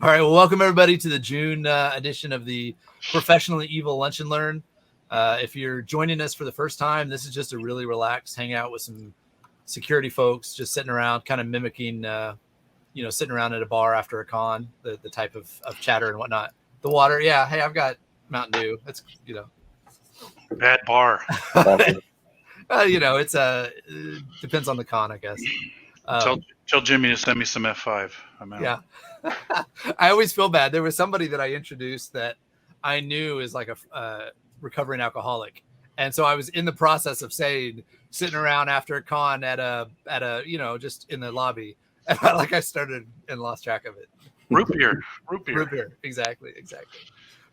All right. Well, welcome everybody to the June edition of the Professionally Evil Lunch and Learn. If you're joining us for the first time, this is just a really relaxed hangout with some security folks, just sitting around, kind of mimicking, sitting around at a bar after a con, the type of chatter and whatnot. The water, yeah. Hey, I've got Mountain Dew. That's bad bar. It's it depends on the con, I guess. Tell Jimmy to send me some F5. I'm out. Yeah. I always feel bad. There was somebody that I introduced that I knew is like a recovering alcoholic. And so I was in the process of saying, sitting around after a con at a just in the lobby. And I started and lost track of it. Root beer. Exactly.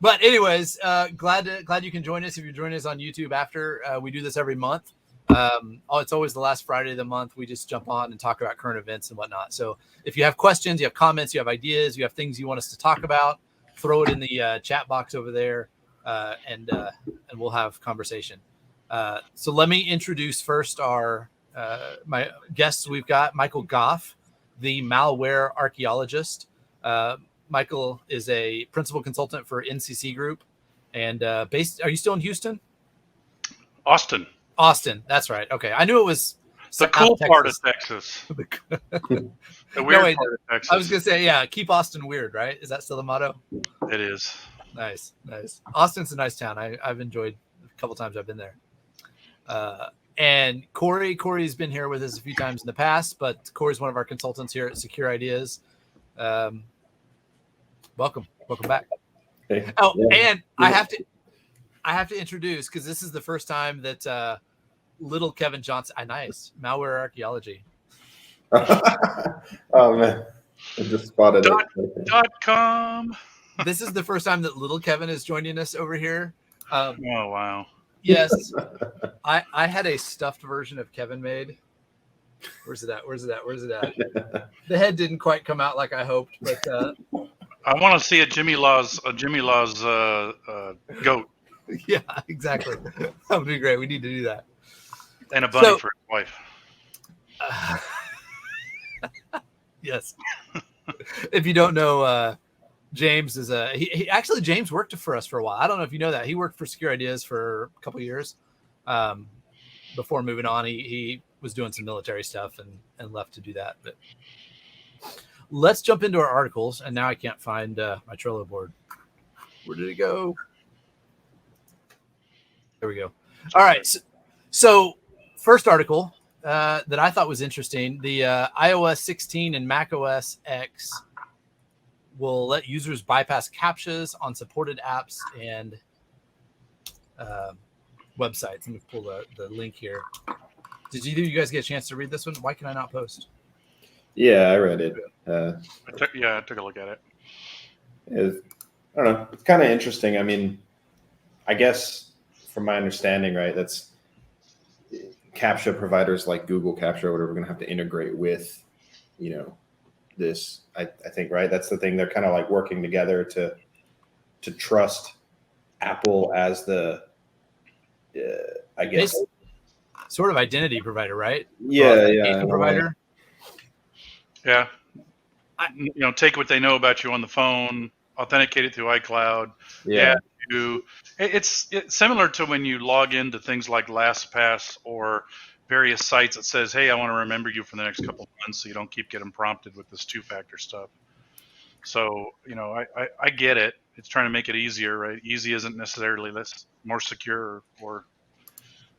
But anyways, glad you can join us. If you're joining us on YouTube after, we do this every month. It's always the last Friday of the month. We just jump on and talk about current events and whatnot. So if you have questions, you have comments, you have ideas, you have things you want us to talk about, throw it in the chat box over there, and we'll have conversation. So let me introduce first our my guests. We've got Michael Gough, the malware archaeologist. Michael is a principal consultant for NCC Group, and are you still in Houston? Austin, that's right. Okay, I knew it was the cool part of Texas. The weird part of Texas. I was gonna say, yeah, keep Austin weird, right? Is that still the motto? It is. Nice. Austin's a nice town. I've enjoyed a couple times I've been there. And Cory's been here with us a few times in the past, but Cory's one of our consultants here at Secure Ideas. Welcome back. Hey. Oh, yeah. And I have to introduce, because this is the first time that little Kevin Johnson, nice malware archaeology. Oh man, I just spotted it. .com. This is the first time that little Kevin is joining us over here. Oh wow. Yes, I had a stuffed version of Kevin made. Where's it at? The head didn't quite come out like I hoped, but I want to see a Jimmy Law's goat. Yeah, exactly. That would be great. We need to do that. And a bunny for his wife. Yes. If you don't know, James is James worked for us for a while. I don't know if you know that. He worked for Secure Ideas for a couple of years. Before moving on, he was doing some military stuff and left to do that. But let's jump into our articles. And now I can't find my Trello board. Where did it go? There we go. All right. So first article that I thought was interesting, the iOS 16 and macOS X will let users bypass CAPTCHAs on supported apps and websites. Let me pull the link here. Did either of you guys get a chance to read this one? Why can I not post? Yeah, I read it. I took a look at it. I don't know. It's kind of interesting. I mean, I guess from my understanding, right, that's CAPTCHA providers like Google CAPTCHA or whatever are going to have to integrate with, this. I think, right? That's the thing. They're kind of like working together to trust Apple as the, I guess, sort of identity provider, right? Yeah. Provider. Yeah. Take what they know about you on the phone, authenticate it through iCloud. Yeah. It's similar to when you log into things like LastPass or various sites that says, hey, I want to remember you for the next couple of months so you don't keep getting prompted with this two-factor stuff. So, I get it. It's trying to make it easier, right? Easy isn't necessarily less more secure or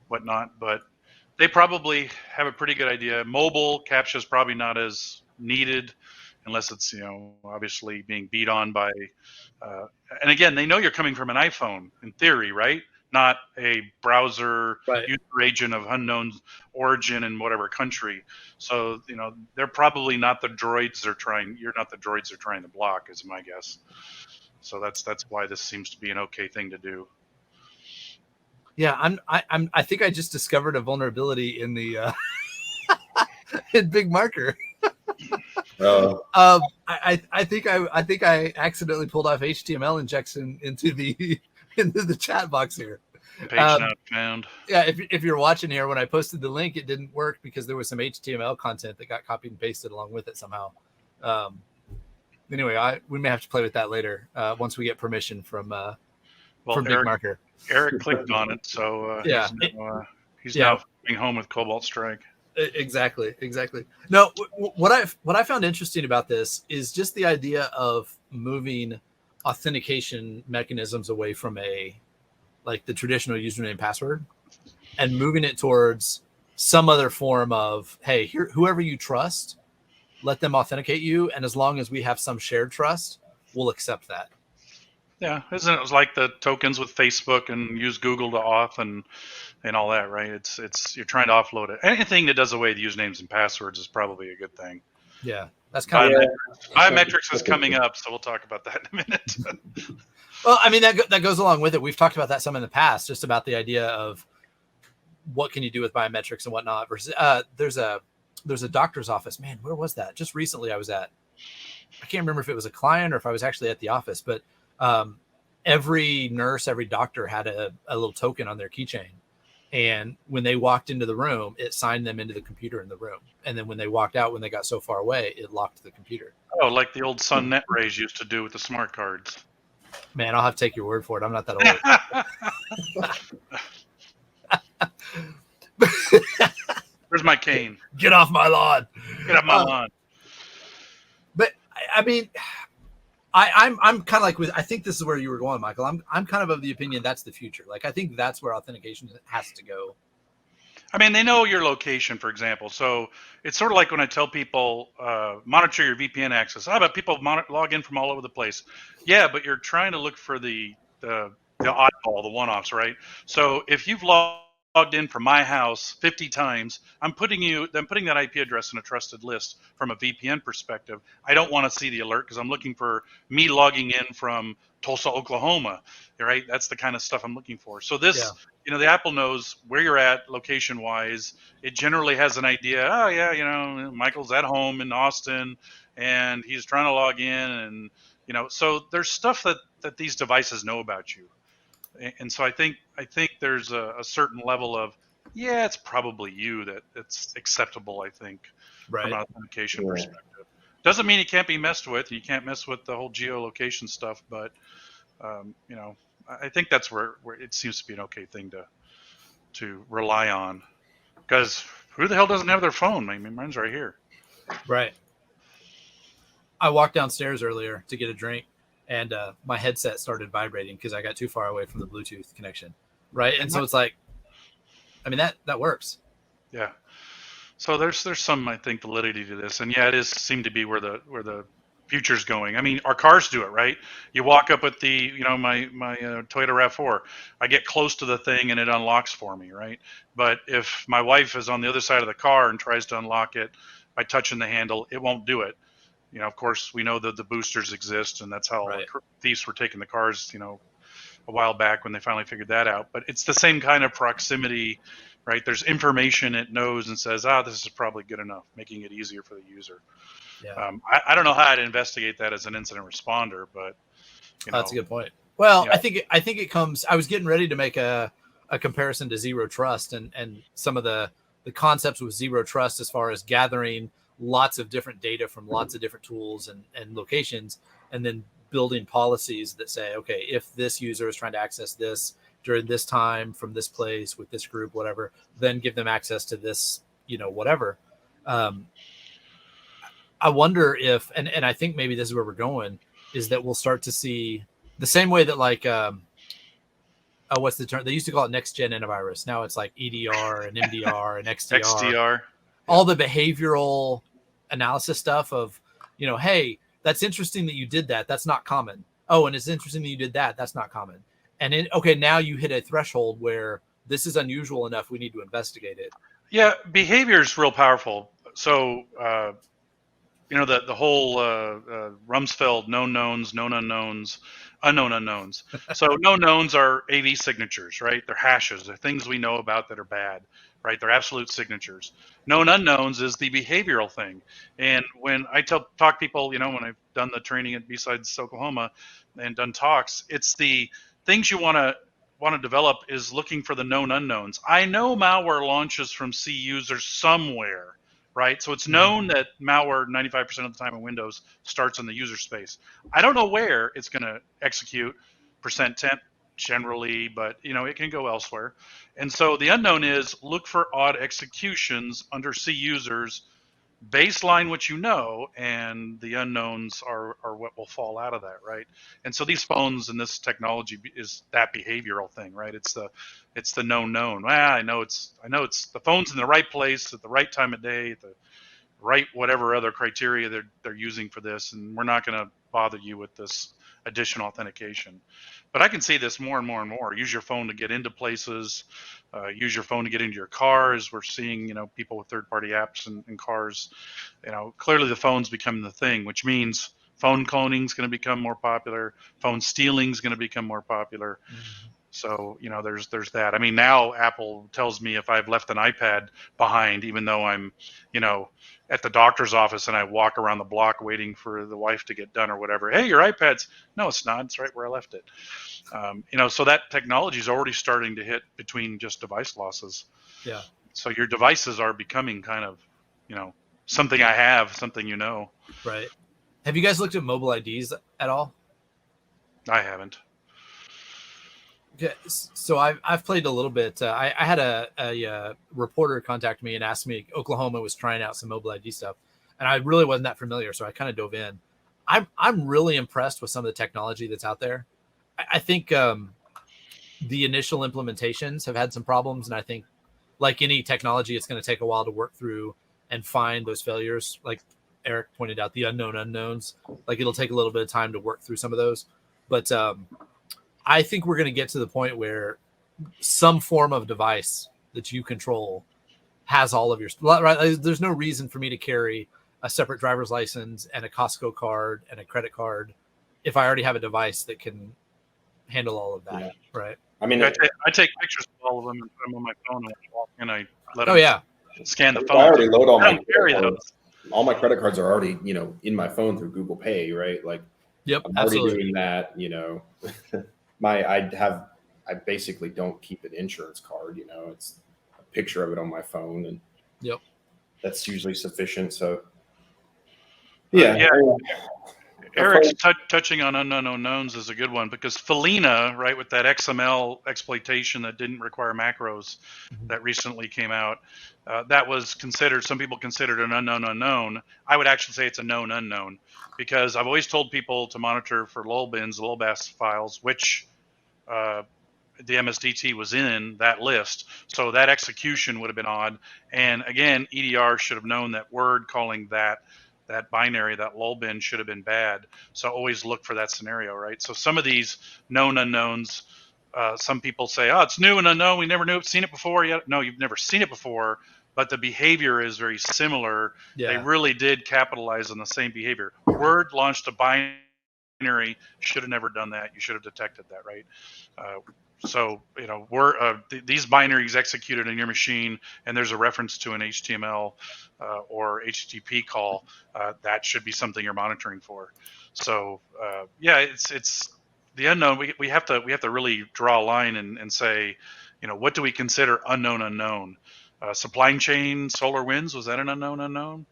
whatnot, but they probably have a pretty good idea. Mobile CAPTCHA is probably not as needed unless it's, obviously being beat on by, and again, they know you're coming from an iPhone in theory, right? Not a browser user agent of unknown origin in whatever country. So, they're probably not the droids you're not the droids they're trying to block, is my guess. So that's why this seems to be an okay thing to do. Yeah, I think I just discovered a vulnerability in the in Big Marker. I think I accidentally pulled off HTML injection into the chat box here. Page not found. Yeah, if you're watching here, when I posted the link, it didn't work because there was some HTML content that got copied and pasted along with it somehow. Anyway, we may have to play with that later once we get permission from Big Eric, Marker. Eric clicked on it, so Yeah. he's now going home with Cobalt Strike. Exactly. No, what I found interesting about this is just the idea of moving authentication mechanisms away from the traditional username and password and moving it towards some other form of, hey, whoever you trust, let them authenticate you, and as long as we have some shared trust, we'll accept that. Yeah, isn't it like the tokens with Facebook and use Google to auth and all that, right? It's you're trying to offload it. Anything that does away the usernames and passwords is probably a good thing. Yeah, that's kind of biometrics is coming up, so we'll talk about that in a minute. Well, I mean that goes along with it. We've talked about that some in the past, just about the idea of what can you do with biometrics and whatnot. Versus there's a doctor's office. Man, where was that? Just recently, I can't remember if it was a client or if I was actually at the office, but every nurse, every doctor had a little token on their keychain. And when they walked into the room, it signed them into the computer in the room. And then when they walked out, when they got so far away, it locked the computer. Oh, like the old Sun Net Rays used to do with the smart cards. Man, I'll have to take your word for it. I'm not that old. Where's my cane? Get off my lawn. Get off my lawn. But I mean, I'm kind of like I think this is where you were going, Michael. I'm kind of the opinion that's the future. Like, I think that's where authentication has to go. I mean, they know your location, for example. So it's sort of like when I tell people, monitor your VPN access. But people log in from all over the place. Yeah, but you're trying to look for the oddball, the one-offs, right? So if you've logged in from my house 50 times, I'm putting that IP address in a trusted list from a VPN perspective. I don't want to see the alert because I'm looking for me logging in from Tulsa, Oklahoma, right? That's the kind of stuff I'm looking for. So this, the Apple knows where you're at location-wise. It generally has an idea. Oh yeah, Michael's at home in Austin, and he's trying to log in, and so there's stuff that these devices know about you. And so I think there's a certain level of, it's probably you that's acceptable, I think, from an authentication perspective. Doesn't mean it can't be messed with. You can't mess with the whole geolocation stuff, but I think that's where it seems to be an okay thing to rely on. Because who the hell doesn't have their phone? I mean, mine's right here. Right. I walked downstairs earlier to get a drink, and my headset started vibrating because I got too far away from the Bluetooth connection. Right. And so it's like, I mean, that works. Yeah. So there's some, I think, validity to this. And it seemed to be where the future's going. I mean, our cars do it, right? You walk up with the, my Toyota RAV4, I get close to the thing and it unlocks for me, right? But if my wife is on the other side of the car and tries to unlock it by touching the handle, it won't do it. Of course, we know that the boosters exist, and that's how thieves were taking the cars, a while back when they finally figured that out. But it's the same kind of proximity, right? There's information it knows and says, this is probably good enough, making it easier for the user. Yeah. I don't know how I'd investigate that as an incident responder, but that's a good point. Well, I think it comes. I was getting ready to make a comparison to zero trust and some of the concepts with zero trust as far as gathering lots of different data from lots of different tools and locations, and then building policies that say, okay, if this user is trying to access this during this time from this place with this group, whatever, then give them access to this, whatever. I wonder if, and I think maybe this is where we're going, is that we'll start to see the same way that what's the term? They used to call it next gen antivirus. Now it's like EDR and MDR and XDR. XDR. All the behavioral analysis stuff of, hey, that's interesting that you did that. That's not common. Oh, and it's interesting that you did that. That's not common. And okay, now you hit a threshold where this is unusual enough. We need to investigate it. Yeah, behavior is real powerful. So, the whole Rumsfeld known knowns, known unknowns, unknown unknowns. So known knowns are AV signatures, right? They're hashes. They're things we know about that are bad, right? They're absolute signatures. Known unknowns is the behavioral thing. And when I talk people, when I've done the training at B-Sides, Oklahoma, and done talks, it's the things you want to develop is looking for the known unknowns. I know malware launches from C users somewhere. right? So it's known that malware 95% of the time in Windows starts in the user space. I don't know where it's going to execute %temp generally, but it can go elsewhere. And so the unknown is look for odd executions under C users, baseline what you know, and the unknowns are what will fall out of that, right? And so these phones and this technology is that behavioral thing, right? It's the known. I know it's the phone's in the right place at the right time of day, at the right whatever other criteria they're using for this, and we're not going to bother you with this additional authentication. But I can see this more and more and more. Use your phone to get into places. Use your phone to get into your cars. We're seeing, people with third-party apps in cars. Clearly the phone's becoming the thing, which means phone cloning is going to become more popular. Phone stealing is going to become more popular. Mm-hmm. So, there's that. I mean, now Apple tells me if I've left an iPad behind, even though I'm, at the doctor's office and I walk around the block waiting for the wife to get done or whatever. Hey, your iPad's, no, it's not. It's right where I left it. So that technology is already starting to hit between just device losses. Yeah. So your devices are becoming kind of, something I have, something Right. Have you guys looked at mobile IDs at all? I haven't. Okay, so I've played a little bit. I had a reporter contact me and asked me Oklahoma was trying out some mobile ID stuff, and I really wasn't that familiar, so I kind of dove in. I'm really impressed with some of the technology that's out there. I think the initial implementations have had some problems, and I think, like any technology, it's going to take a while to work through and find those failures. Like Eric pointed out, the unknown unknowns. Like it'll take a little bit of time to work through some of those, but I think we're going to get to the point where some form of device that you control has all of your, right? There's no reason for me to carry a separate driver's license and a Costco card and a credit card if I already have a device that can handle all of that. Yeah. Right. I mean, I take pictures of all of them and put them on my phone and walk and I let them scan the phone. I already load all my credit cards. All my credit cards are already, in my phone through Google Pay, right? Like, yep, I'm already doing that, I basically don't keep an insurance card, it's a picture of it on my phone, and yep, that's usually sufficient. So Eric's touching on unknown unknowns is a good one, because Felina, right, with that XML exploitation that didn't require macros that recently came out, that was considered, some people considered an unknown unknown. I would actually say it's a known unknown, because I've always told people to monitor for lol bins, lolbas files, which the MSDT was in that list. So that execution would have been odd. And again, EDR should have known that word calling that binary, that lol bin, should have been bad. So always look for that scenario, right? So some of these known unknowns, some people say, oh, it's new and unknown. We never seen it before yet. No, you've never seen it before, but the behavior is very similar. Yeah. They really did capitalize on the same behavior. Word launched a binary, should have never done that. You should have detected that, right? So, these binaries executed in your machine, and there's a reference to an HTML or HTTP call, that should be something you're monitoring for. So, it's the unknown. We have to really draw a line and say, what do we consider unknown? Supply chain, SolarWinds, was that an unknown?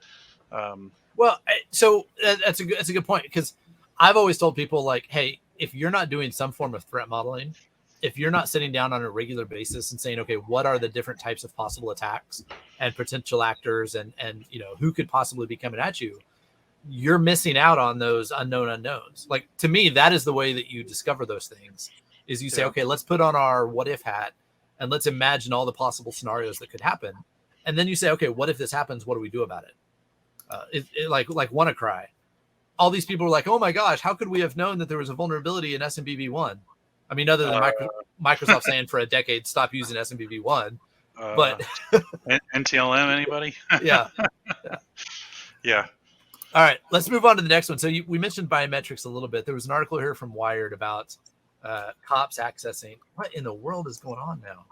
Well, so that's a good point, because I've always told people, like, hey, if you're not doing some form of threat modeling, if you're not sitting down on a regular basis and saying, okay, what are the different types of possible attacks and potential actors and who could possibly be coming at you, you're missing out on those unknown unknowns. Like, to me, that is the way that you discover those things, is you say, okay, let's put on our what if hat and let's imagine all the possible scenarios that could happen. And then you say, okay, what if this happens? What do we do about it? Like WannaCry. All these people are like, oh my gosh, how could we have known that there was a vulnerability in SMBV1? I mean, other than Microsoft saying for a decade, stop using SMBV1. But NTLM, anybody? Yeah. All right, let's move on to the next one. So we mentioned biometrics a little bit. There was an article here from Wired about cops accessing. What in the world is going on now?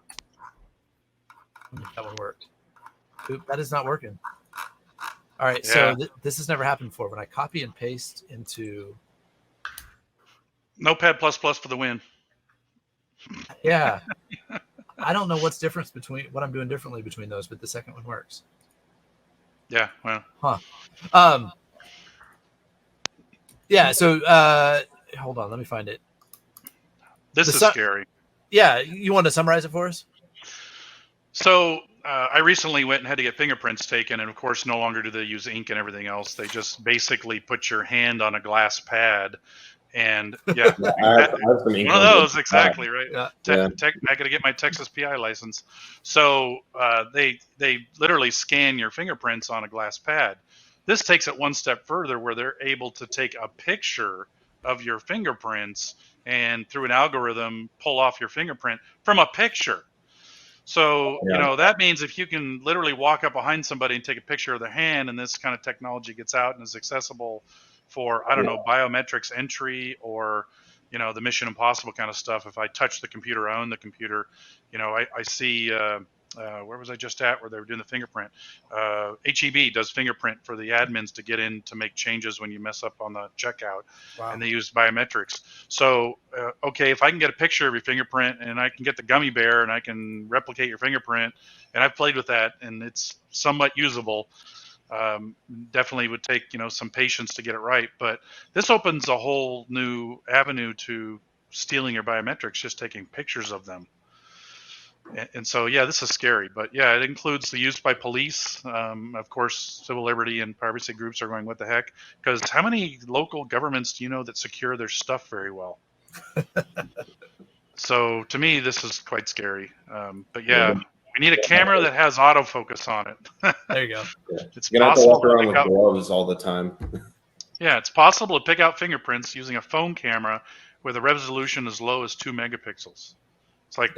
That one worked. Oop, that is not working. All right, so this has never happened before. When I copy and paste into Notepad++ for the win. Yeah. I don't know what's difference between what I'm doing differently between those, but the second one works. Yeah. Well, Yeah. So hold on, let me find it. this is scary. Yeah, you want to summarize it for us? So I recently went and had to get fingerprints taken, and of course, no longer do they use ink and everything else. They just basically put your hand on a glass pad, and I have some ink one of those exactly, right? Yeah. I got to get my Texas PI license. So they literally scan your fingerprints on a glass pad. This takes it one step further, where they're able to take a picture of your fingerprints and through an algorithm pull off your fingerprint from a picture. So, that means if you can literally walk up behind somebody and take a picture of their hand, and this kind of technology gets out and is accessible for, I don't know, biometrics entry or, the Mission Impossible kind of stuff. If I touch the computer, I own the computer. I see, where was I just at where they were doing the fingerprint? HEB does fingerprint for the admins to get in to make changes when you mess up on the checkout. Wow. And they use biometrics. So, okay, if I can get a picture of your fingerprint and I can get the gummy bear and I can replicate your fingerprint, and I've played with that and it's somewhat usable. Definitely would take, some patience to get it right. But this opens a whole new avenue to stealing your biometrics, just taking pictures of them. And so, yeah, this is scary, but yeah, it includes the use by police. Of course, civil liberty and privacy groups are going, what the heck? Because how many local governments do you know that secure their stuff very well? So to me, this is quite scary. But yeah, we need a camera that has autofocus on it. There you go. It's You're gonna have to walk around with gloves all the time. Yeah, it's possible to pick out fingerprints using a phone camera where the resolution is low as 2 megapixels. It's like,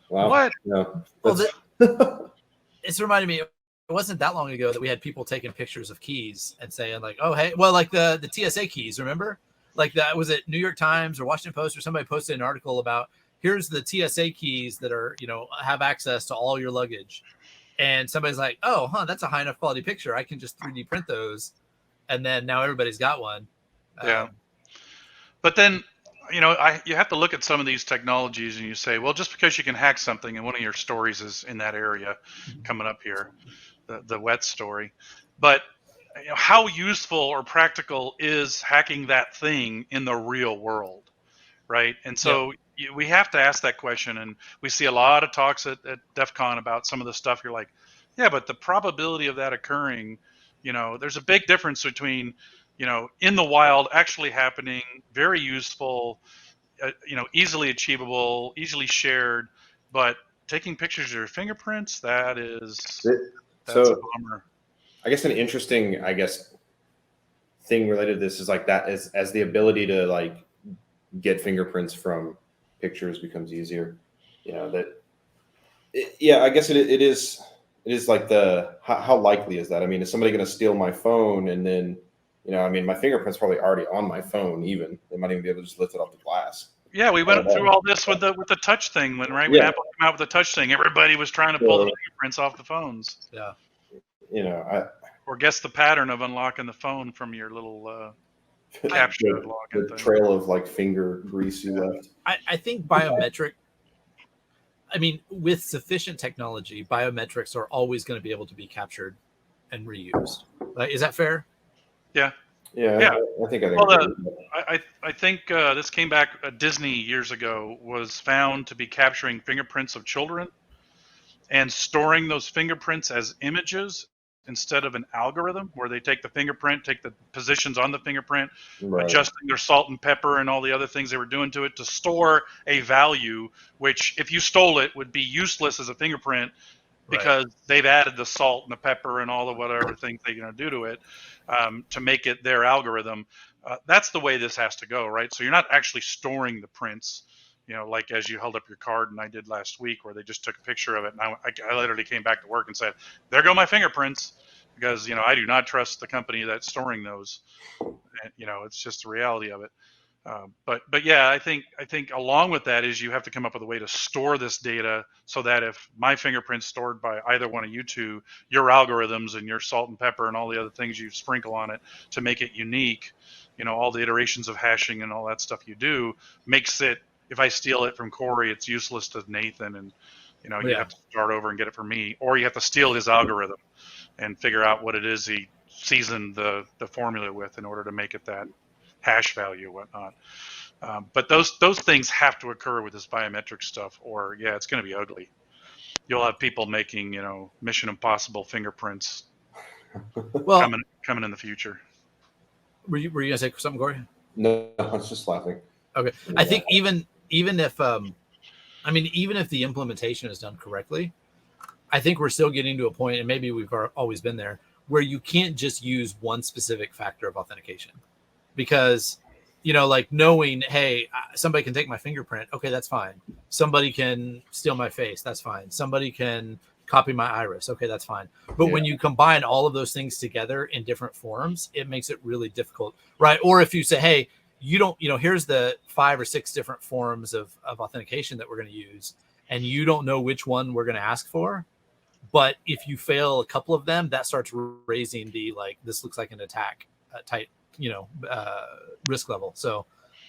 wow. What? No, well, it's reminding me, it wasn't that long ago that we had people taking pictures of keys and saying like, oh, hey, well, like the TSA keys, remember? Like that was it New York Times or Washington Post or somebody posted an article about here's the TSA keys that are, have access to all your luggage. And somebody's like, oh, that's a high enough quality picture. I can just 3D print those. And then now everybody's got one. Yeah. But then, you have to look at some of these technologies and you say, well, just because you can hack something, and one of your stories is in that area coming up here, the wet story. But how useful or practical is hacking that thing in the real world, right? And so we have to ask that question. And we see a lot of talks at DEF CON about some of the stuff. You're like, yeah, but the probability of that occurring, there's a big difference between in the wild actually happening, very useful, easily achievable, easily shared, but taking pictures of your fingerprints, that's a bummer. I guess an interesting, thing related to this is like that as the ability to like get fingerprints from pictures becomes easier, I guess it is like how likely is that? I mean, is somebody going to steal my phone and then, my fingerprint's probably already on my phone. Even they might even be able to just lift it off the glass. Yeah, we went through all this with the touch thing when Apple came out with the touch thing, everybody was trying to pull the fingerprints off the phones. Yeah. Or guess the pattern of unlocking the phone from your little CAPTCHA login thing. Trail of like finger grease you left. I think biometric. I mean, with sufficient technology, biometrics are always going to be able to be captured and reused. Is that fair? Yeah. Yeah. I think this came back. Disney years ago was found to be capturing fingerprints of children and storing those fingerprints as images instead of an algorithm where they take the fingerprint, take the positions on the fingerprint, adjusting their salt and pepper and all the other things they were doing to it to store a value, which if you stole it would be useless as a fingerprint because they've added the salt and the pepper and all the whatever things they're going to do to it to make it their algorithm. That's the way this has to go, right? So you're not actually storing the prints, like as you held up your card and I did last week where they just took a picture of it. And I literally came back to work and said, there go my fingerprints because, I do not trust the company that's storing those. And, it's just the reality of it. But yeah, I think along with that is you have to come up with a way to store this data so that if my fingerprint's stored by either one of you two, your algorithms and your salt and pepper and all the other things you sprinkle on it to make it unique, all the iterations of hashing and all that stuff you do makes it, if I steal it from Cory, it's useless to Nathan and You have to start over and get it from me, or you have to steal his algorithm and figure out what it is he seasoned the formula with in order to make it that hash value and whatnot. But those things have to occur with this biometric stuff, or it's going to be ugly. You'll have people making, Mission Impossible fingerprints coming in the future. Were you gonna say something, Cory? No, I was just laughing. Okay, yeah. I think even if even if the implementation is done correctly, I think we're still getting to a point, and maybe we've always been there, where you can't just use one specific factor of authentication, because like knowing, hey, somebody can take my fingerprint. Okay, that's fine. Somebody can steal my face. That's fine. Somebody can copy my iris. Okay, that's fine. But when you combine all of those things together in different forms, it makes it really difficult, right? Or if you say, hey, you don't, here's the 5 or 6 different forms of authentication that we're going to use, and you don't know which one we're going to ask for. But if you fail a couple of them, that starts raising the, like, this looks like an attack type, risk level. So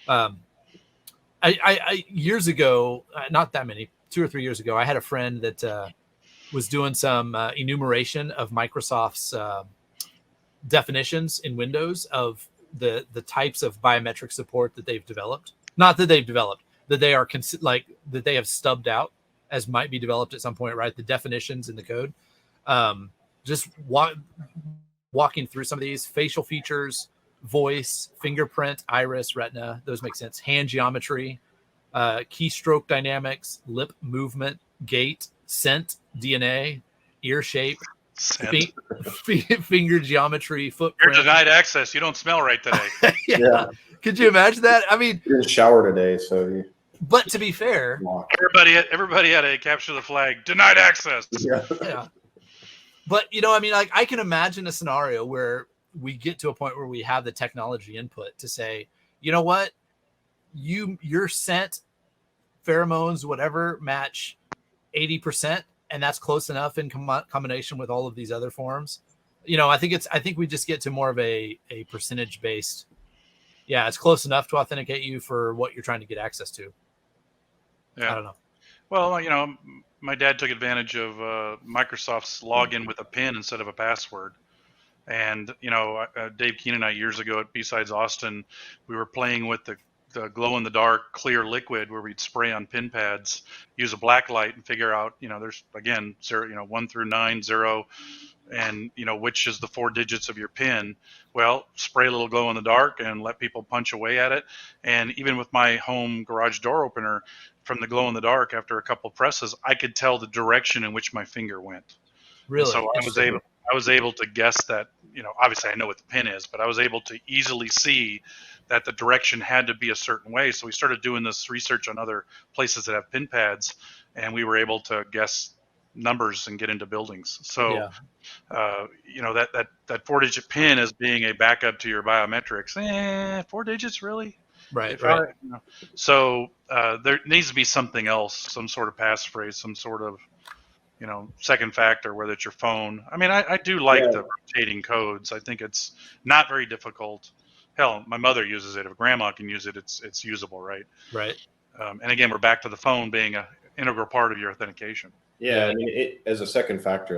I years ago, not that many, 2 or 3 years ago, I had a friend that was doing some enumeration of Microsoft's definitions in Windows of the types of biometric support that they've developed. Not that they've developed, that they are that they have stubbed out as might be developed at some point, right? The definitions in the code. Just walking through some of these facial features, voice, fingerprint, iris, retina, those make sense. Hand geometry, keystroke dynamics, lip movement, gait, scent, DNA, ear shape, finger geometry, footprint. You're denied access. You don't smell right today. Yeah. Could you imagine that? I mean, you didn't shower today, so. But to be fair, everybody had a capture the flag, denied access. Yeah. But I can imagine a scenario where we get to a point where we have the technology input to say, you know what, your scent, pheromones, whatever, match 80%, and that's close enough in combination with all of these other forms. I think we just get to more of a percentage based. Yeah, it's close enough to authenticate you for what you're trying to get access to. Yeah. I don't know. Well, my dad took advantage of Microsoft's login with a PIN instead of a password. And, Dave Keen and I years ago at B-Sides Austin, we were playing with the glow-in-the-dark clear liquid where we'd spray on pin pads, use a black light, and figure out, there's, again, 0, 1 through 9, 0, and, which is the 4 digits of your pin. Well, spray a little glow-in-the-dark and let people punch away at it. And even with my home garage door opener, from the glow-in-the-dark, after a couple of presses, I could tell the direction in which my finger went. Really? And so I was able to guess that, obviously I know what the pin is, but I was able to easily see that the direction had to be a certain way. So we started doing this research on other places that have pin pads, and we were able to guess numbers and get into buildings. So, that 4-digit pin as being a backup to your biometrics, 4 digits, really? Right. So there needs to be something else, some sort of passphrase, some sort of, second factor, whether it's your phone. I mean, I do like the rotating codes. I think it's not very difficult. Hell, my mother uses it. If grandma can use it, it's usable, right? Right. And again, we're back to the phone being an integral part of your authentication. Yeah, I mean, it as a second factor,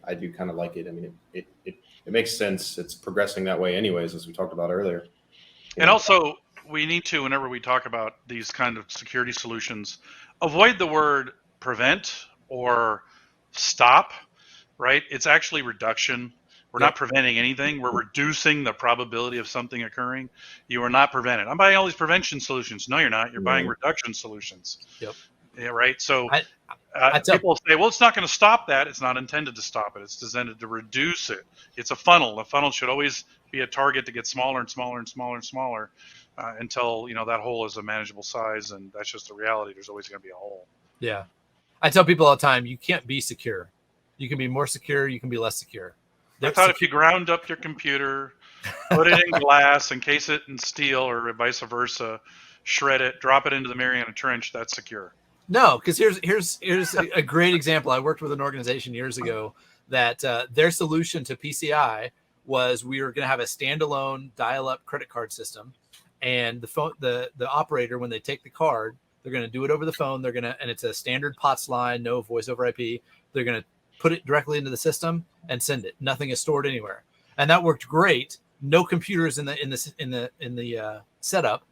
I do kind of like it. I mean, it makes sense. It's progressing that way anyways, as we talked about earlier. And also, we need to, whenever we talk about these kind of security solutions, avoid the word prevent or stop, right? It's actually reduction. We're not preventing anything. We're reducing the probability of something occurring. You are not preventing. I'm buying all these prevention solutions. No, you're not. You're buying reduction solutions. Yep. Yeah, right? So people say, well, it's not going to stop that. It's not intended to stop it. It's designed to reduce it. It's a funnel. The funnel should always be a target to get smaller and smaller and smaller and smaller until, that hole is a manageable size. And that's just the reality. There's always going to be a hole. Yeah. I tell people all the time, you can't be secure. You can be more secure. You can be less secure. I thought if you ground up your computer, put it in glass, encase it in steel or vice versa, shred it, drop it into the Mariana Trench, that's secure. No, because here's a great example. I worked with an organization years ago that their solution to PCI was we were going to have a standalone dial-up credit card system, and the operator, when they take the card, They're going to do it over the phone. And it's a standard POTS line, no voice over IP. They're going to put it directly into the system and send it. Nothing is stored anywhere. And that worked great. No computers in the setup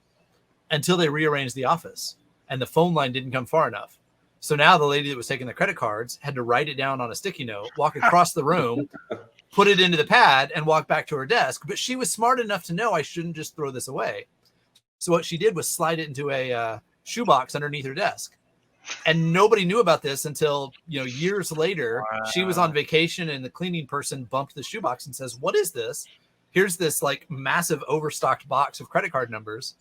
until they rearranged the office, and the phone line didn't come far enough. So now the lady that was taking the credit cards had to write it down on a sticky note, walk across the room, put it into the pad, and walk back to her desk. But she was smart enough to know I shouldn't just throw this away. So what she did was slide it into a shoebox underneath her desk. And nobody knew about this until, years later. Wow. She was on vacation, and the cleaning person bumped the shoebox and says, "What is this?" Here's this like massive overstocked box of credit card numbers,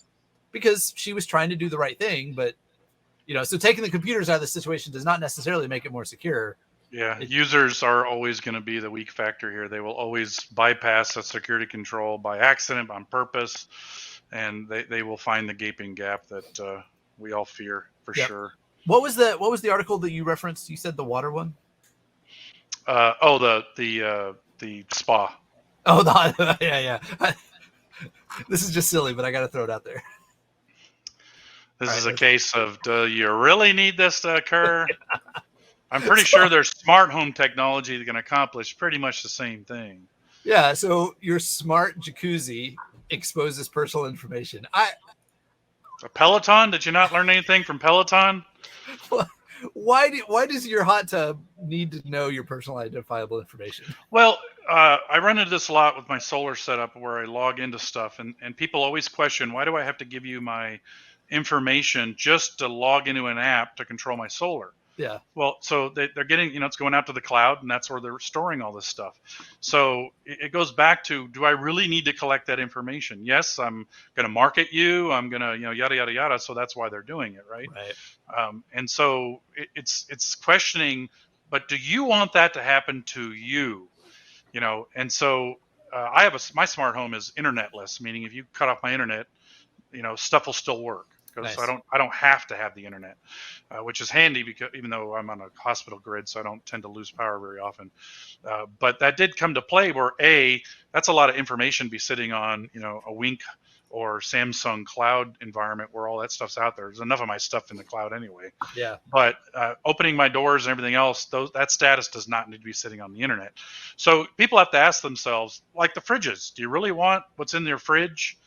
because she was trying to do the right thing. But, so taking the computers out of the situation does not necessarily make it more secure. Yeah. Users are always going to be the weak factor here. They will always bypass a security control by accident, on purpose. And they will find the gaping gap that we all fear for sure. What was the article that you referenced? You said the water one? The spa. Oh, yeah. This is just silly, but I got to throw it out there. This is a case of, do you really need this to occur? I'm pretty sure there's smart home technology that can accomplish pretty much the same thing. Yeah, so your smart jacuzzi exposes personal information. A Peloton? Did you not learn anything from Peloton? Why does your hot tub need to know your personal identifiable information? Well, I run into this a lot with my solar setup where I log into stuff, and people always question, why do I have to give you my information just to log into an app to control my solar? Yeah. Well, so they're getting, it's going out to the cloud, and that's where they're storing all this stuff. So it goes back to, do I really need to collect that information? Yes, I'm going to market you. I'm going to, yada, yada, yada. So that's why they're doing it, right? And so it's questioning, but do you want that to happen to you? And so I have my smart home is internetless, meaning if you cut off my internet, stuff will still work. Because nice. I don't have to have the internet, which is handy, because even though I'm on a hospital grid, so I don't tend to lose power very often. But that did come to play where that's a lot of information be sitting on a Wink or Samsung cloud environment where all that stuff's out there. There's enough of my stuff in the cloud anyway. Yeah. But opening my doors and everything else, that status does not need to be sitting on the internet. So people have to ask themselves, like the fridges, do you really want what's in your fridge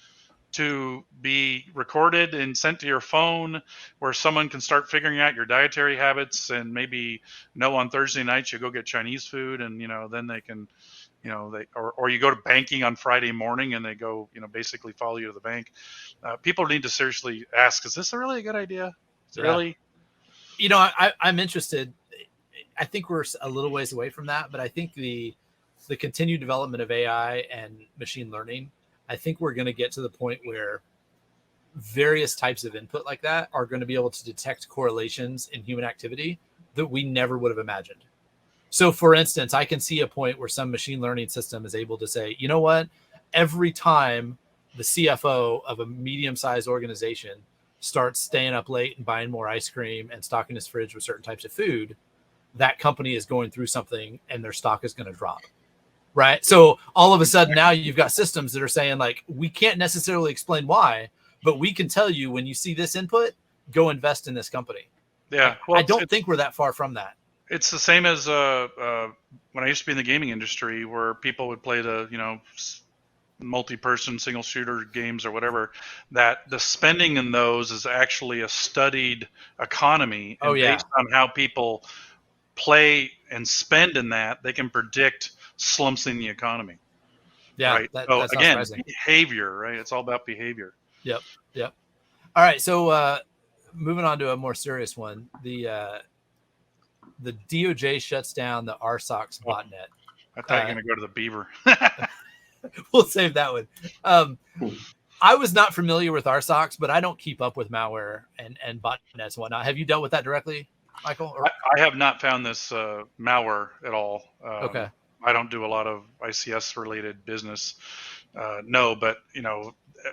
to be recorded and sent to your phone, where someone can start figuring out your dietary habits and maybe know on Thursday nights you go get Chinese food, and then they can, or you go to banking on Friday morning and they go, basically follow you to the bank. People need to seriously ask, is this really a good idea? Is it really? I'm interested. I think we're a little ways away from that, but I think the continued development of AI and machine learning, I think we're going to get to the point where various types of input like that are going to be able to detect correlations in human activity that we never would have imagined. So, for instance, I can see a point where some machine learning system is able to say, you know what, every time the CFO of a medium-sized organization starts staying up late and buying more ice cream and stocking his fridge with certain types of food, that company is going through something and their stock is going to drop. Right. So all of a sudden now you've got systems that are saying, like, we can't necessarily explain why, but we can tell you when you see this input, go invest in this company. Yeah. Well, I don't think we're that far from that. It's the same as when I used to be in the gaming industry, where people would play the, multi-person single shooter games or whatever, that the spending in those is actually a studied economy. And based on how people play and spend in that, they can predict slumps in the economy. Yeah. Right. So again, behavior, right? It's all about behavior. Yep. All right. So moving on to a more serious one, the DOJ shuts down the RSocks botnet. I thought you were going to go to the Beaver. We'll save that one. I was not familiar with RSocks, but I don't keep up with malware and botnets and whatnot. Have you dealt with that directly, Michael? I have not found this malware at all. Okay. I don't do a lot of ICS related business. No, but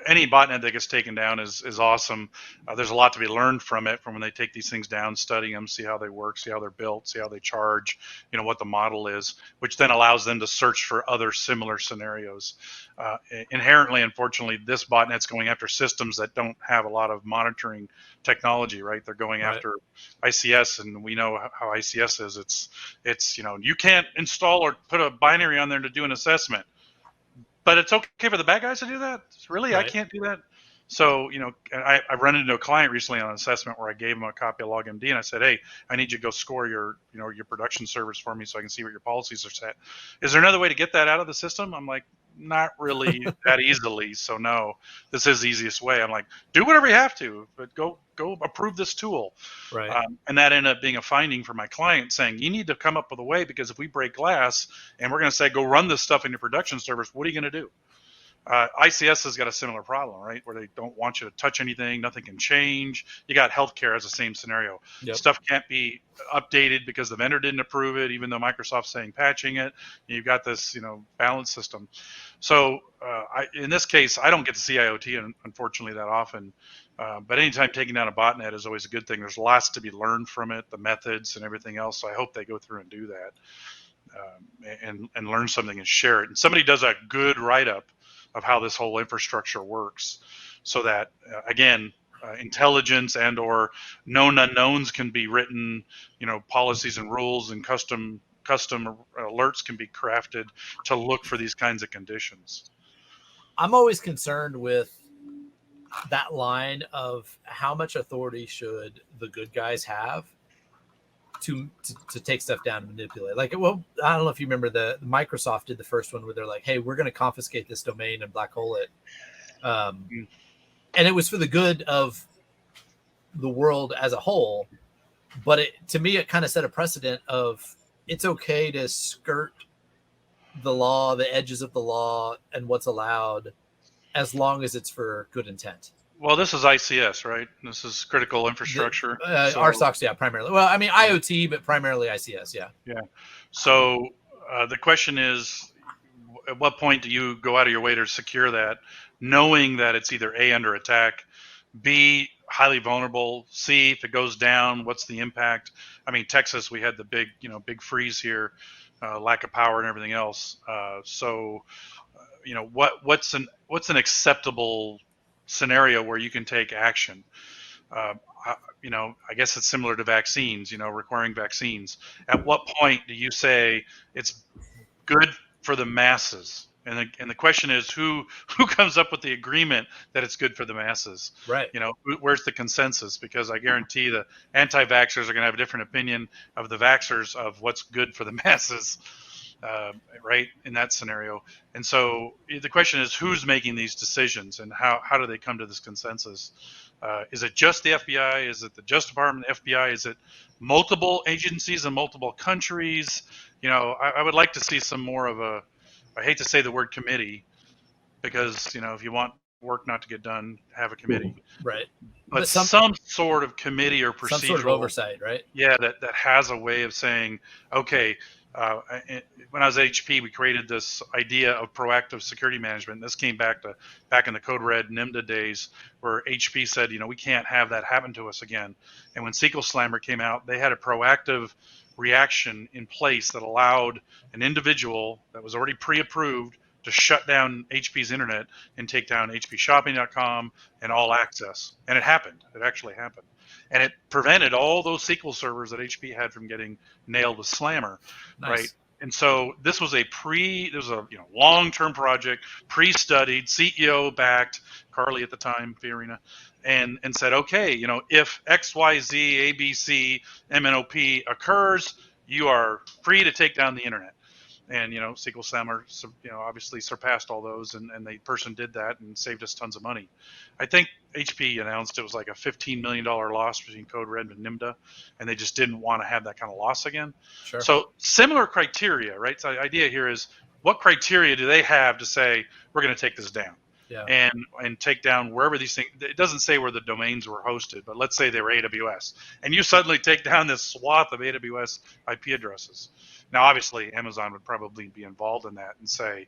any botnet that gets taken down is awesome. There's a lot to be learned from it, from when they take these things down, studying them, see how they work, see how they're built, see how they charge, what the model is, which then allows them to search for other similar scenarios. Inherently, unfortunately, this botnet's going after systems that don't have a lot of monitoring technology, right? They're going after ICS, and we know how ICS is. It's you can't install or put a binary on there to do an assessment. But it's okay for the bad guys to do that? Really? I can't do that? So, I run into a client recently on an assessment where I gave him a copy of LogMD, and I said, hey, I need you to go score your production servers for me so I can see what your policies are set. Is there another way to get that out of the system? I'm like, not really that easily. So no, this is the easiest way. I'm like, do whatever you have to, but go approve this tool. Right. And that ended up being a finding for my client, saying, you need to come up with a way, because if we break glass and we're going to say, go run this stuff in your production servers, what are you going to do? ICS has got a similar problem, right? Where they don't want you to touch anything, nothing can change. You got healthcare as the same scenario. Yep. Stuff can't be updated because the vendor didn't approve it, even though Microsoft's saying patching it. You've got this, balance system. So in this case, I don't get to see IoT, unfortunately, that often. But anytime taking down a botnet is always a good thing. There's lots to be learned from it, the methods and everything else. So I hope they go through and do that and learn something and share it. And somebody does a good write-up of how this whole infrastructure works, so that again, intelligence and or known unknowns can be written, policies and rules and custom alerts can be crafted to look for these kinds of conditions. I'm always concerned with that line of how much authority should the good guys have to take stuff down and manipulate. Like, well, I don't know if you remember the Microsoft did the first one where they're like, hey, we're going to confiscate this domain and black hole it. And it was for the good of the world as a whole. But to me, it kind of set a precedent of it's okay to skirt the law, the edges of the law, and what's allowed, as long as it's for good intent. Well, this is ICS, right? This is critical infrastructure. RSocks, yeah, primarily. Well, I mean, IoT, but primarily ICS, yeah. Yeah. So the question is, at what point do you go out of your way to secure that, knowing that it's either A, under attack, B, highly vulnerable, C, if it goes down, what's the impact? I mean, Texas, we had the big freeze here, lack of power and everything else. What's an acceptable scenario where you can take action? I guess it's similar to vaccines, requiring vaccines. At what point do you say it's good for the masses? And the question is, who comes up with the agreement that it's good for the masses? Right. Where's the consensus? Because I guarantee the anti-vaxxers are going to have a different opinion of the vaxxers of what's good for the masses. Right, in that scenario. And so the question is, who's making these decisions, and how do they come to this consensus? Is it just the FBI? Is it the Justice Department, the FBI? Is it multiple agencies in multiple countries? I would like to see some more of a, I hate to say the word committee, because if you want work not to get done, have a committee. Right. But some sort of committee or procedural, some sort of oversight, right? Yeah, that has a way of saying, okay, when I was at HP, we created this idea of proactive security management. This came back in the Code Red NIMDA days, where HP said, we can't have that happen to us again. And when SQL Slammer came out, they had a proactive reaction in place that allowed an individual that was already pre-approved to shut down HP's internet and take down hpshopping.com and all access. And it happened. It actually happened. And it prevented all those SQL servers that HP had from getting nailed with Slammer, nice. Right? And so this was a long-term project, pre-studied, CEO backed, Carly at the time, Fiorina, and said, okay, if X, Y, Z, ABC, MNOP occurs, you are free to take down the internet. And SQL Slammer, obviously surpassed all those, and the person did that and saved us tons of money. I think HP announced it was like a $15 million loss between Code Red and NIMDA, and they just didn't want to have that kind of loss again. Sure. So similar criteria, right? So the idea here is, what criteria do they have to say we're going to take this down? Yeah. And take down wherever these things. It doesn't say where the domains were hosted, but let's say they were AWS, and you suddenly take down this swath of AWS IP addresses. Now, obviously, Amazon would probably be involved in that and say,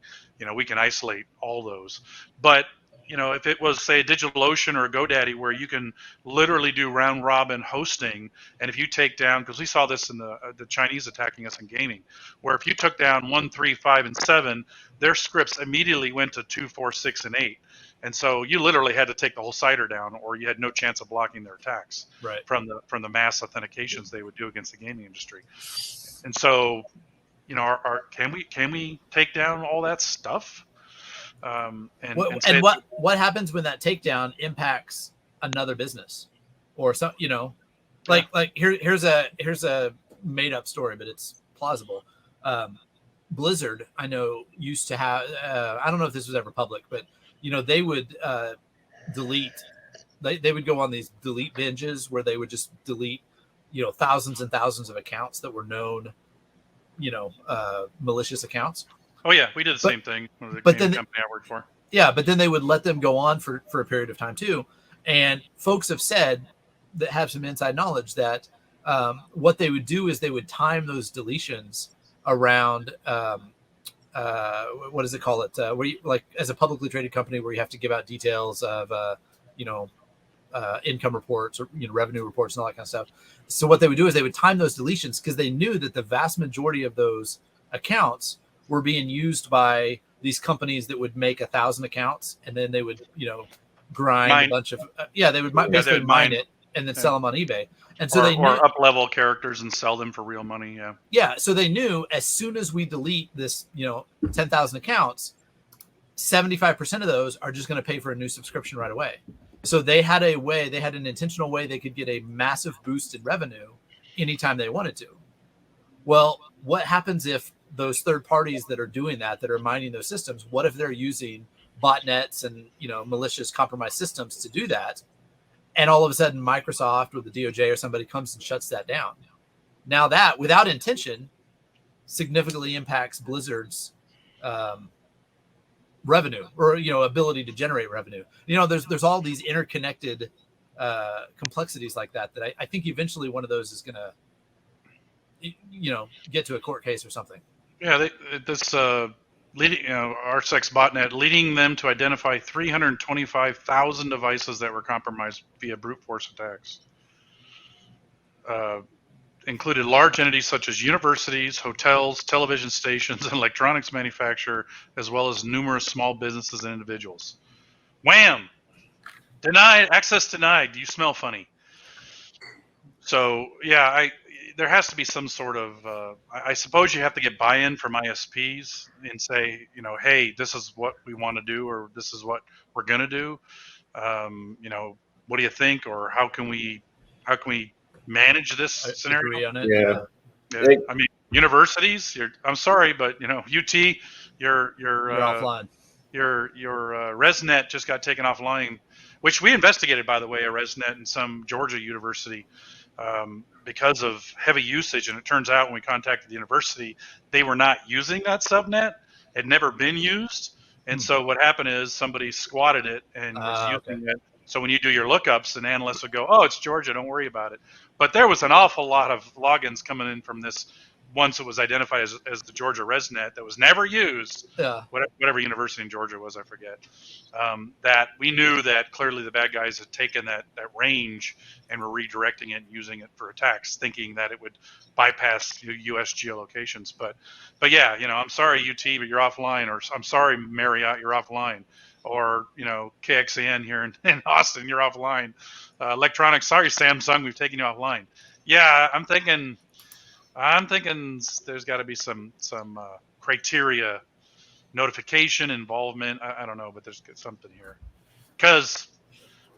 we can isolate all those. But if it was, say, a DigitalOcean or a GoDaddy where you can literally do round robin hosting, and if you take down, because we saw this in the Chinese attacking us in gaming, where if you took down 1, 3, 5, and 7, their scripts immediately went to 2, 4, 6, and 8. And so you literally had to take the whole CIDR down, or you had no chance of blocking their attacks from the mass authentications they would do against the gaming industry. And so, can we take down all that stuff? What happens when that takedown impacts another business, or some, here's a made up story, but it's plausible. Blizzard, I know, used to have, I don't know if this was ever public, but they would delete. They would go on these delete binges where they would just delete, thousands and thousands of accounts that were known, malicious accounts. Oh yeah, we did the same thing. But then company I worked for. Yeah, but then they would let them go on for a period of time too. And folks have said that have some inside knowledge that what they would do is they would time those deletions around what does it call it? Where you, like, as a publicly traded company, where you have to give out details of income reports or revenue reports and all that kind of stuff. So what they would do is they would time those deletions because they knew that the vast majority of those accounts were being used by these companies that would make 1,000 accounts, and then they would, grind a bunch of, they would basically mine it and then sell them on eBay. And so they knew, or up level characters and sell them for real money. Yeah. Yeah. So they knew as soon as we delete this, 10,000 accounts, 75% of those are just going to pay for a new subscription right away. So they had an intentional way they could get a massive boost in revenue anytime they wanted to. Well, what happens if those third parties that are doing that are mining those systems, what if they're using botnets and, malicious compromised systems to do that? And all of a sudden Microsoft or the DOJ or somebody comes and shuts that down. Now that, without intention, significantly impacts Blizzard's revenue or, ability to generate revenue. There's all these interconnected complexities like that I think eventually one of those is going to, get to a court case or something. Yeah, this leading RSocks botnet leading them to identify 325,000 devices that were compromised via brute force attacks. Included large entities such as universities, hotels, television stations, and electronics manufacturer, as well as numerous small businesses and individuals. Wham! Denied, access denied. Do you smell funny? So yeah, there has to be some sort of, I suppose you have to get buy-in from ISPs and say, hey, this is what we want to do, or this is what we're going to do. What do you think, or how can we manage this scenario? Agree on it. Yeah. I mean, universities. I'm sorry, but UT, you're offline. Your ResNet just got taken offline, which we investigated, by the way, a ResNet in some Georgia university. Because of heavy usage, and it turns out when we contacted the university, they were not using that subnet. It had never been used, and so what happened is somebody squatted it and was using it. So when you do your lookups, an analyst would go, "Oh, it's Georgia, don't worry about it." But there was an awful lot of logins coming in from this. Once it was identified as the Georgia ResNet that was never used, whatever university in Georgia was, I forget, that we knew that clearly the bad guys had taken that range and were redirecting it and using it for attacks, thinking that it would bypass U.S. geolocations. But yeah, I'm sorry, UT, but you're offline, or I'm sorry, Marriott, you're offline, or KXAN here in Austin, you're offline. Electronics, sorry, Samsung, we've taken you offline. Yeah, I'm thinking there's got to be some criteria, notification, involvement. I don't know, but there's something here. Because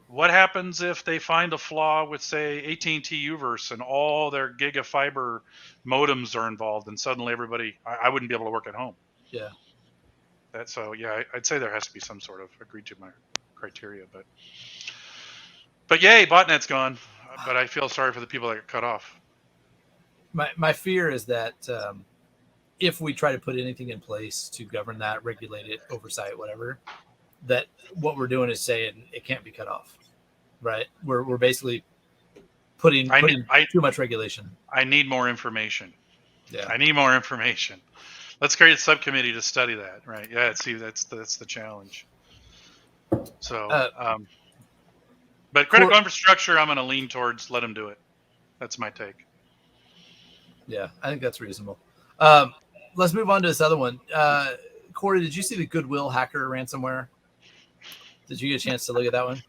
what happens if they find a flaw with, say, AT&T Uverse and all their gigafiber modems are involved, and suddenly everybody, I wouldn't be able to work at home. Yeah. I'd say there has to be some sort of agreed to my criteria, but yay, botnet's gone. But I feel sorry for the people that got cut off. My fear is that if we try to put anything in place to govern that, regulate it, oversight, whatever, that what we're doing is saying it can't be cut off, right? We're basically putting too much regulation. I need more information. Yeah, I need more information. Let's create a subcommittee to study that, right? Yeah, see, that's the challenge. So, but critical infrastructure, I'm going to lean towards let them do it. That's my take. Yeah, I think that's reasonable. Let's move on to this other one. Cory, did you see the Goodwill hacker ransomware? Did you get a chance to look at that one?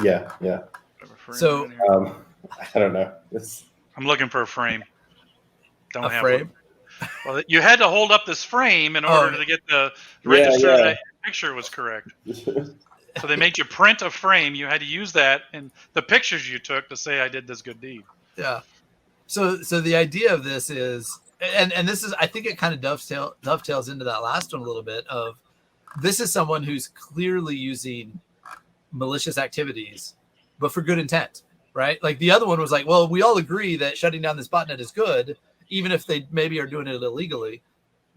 Yeah. So I don't know. I'm looking for a frame. Don't a have frame. One. Well, you had to hold up this frame in order to get the register that the picture was correct. So they made you print a frame. You had to use that and the pictures you took to say I did this good deed. Yeah. So the idea of this is, and this is, I think it kind of dovetails into that last one a little bit of, this is someone who's clearly using malicious activities, but for good intent, right? Like the other one was like, well, we all agree that shutting down this botnet is good, even if they maybe are doing it illegally.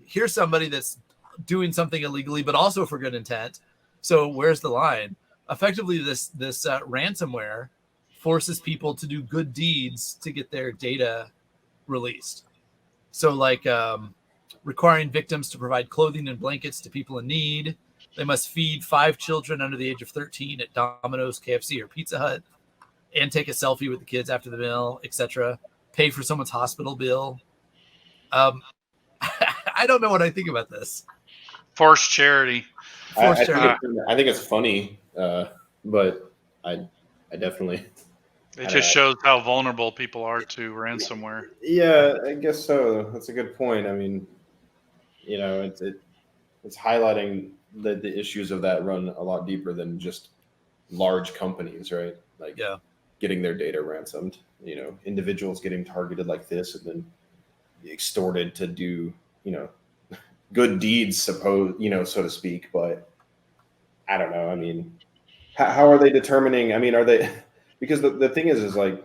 Here's somebody that's doing something illegally, but also for good intent. So where's the line? Effectively, this ransomware forces people to do good deeds to get their data released. So like requiring victims to provide clothing and blankets to people in need. They must feed 5 children under the age of 13 at Domino's, KFC, or Pizza Hut, and take a selfie with the kids after the meal, etc. Pay for someone's hospital bill. I don't know what I think about this. Forced charity. I think it's funny, but I definitely. It just shows how vulnerable people are to ransomware. Yeah, I guess so. That's a good point. I mean, it's highlighting the issues of that run a lot deeper than just large companies, right? Like getting their data ransomed. Individuals getting targeted like this and then extorted to do, good deeds, so to speak. But I don't know. I mean, how are they determining? I mean, are they, because the thing is like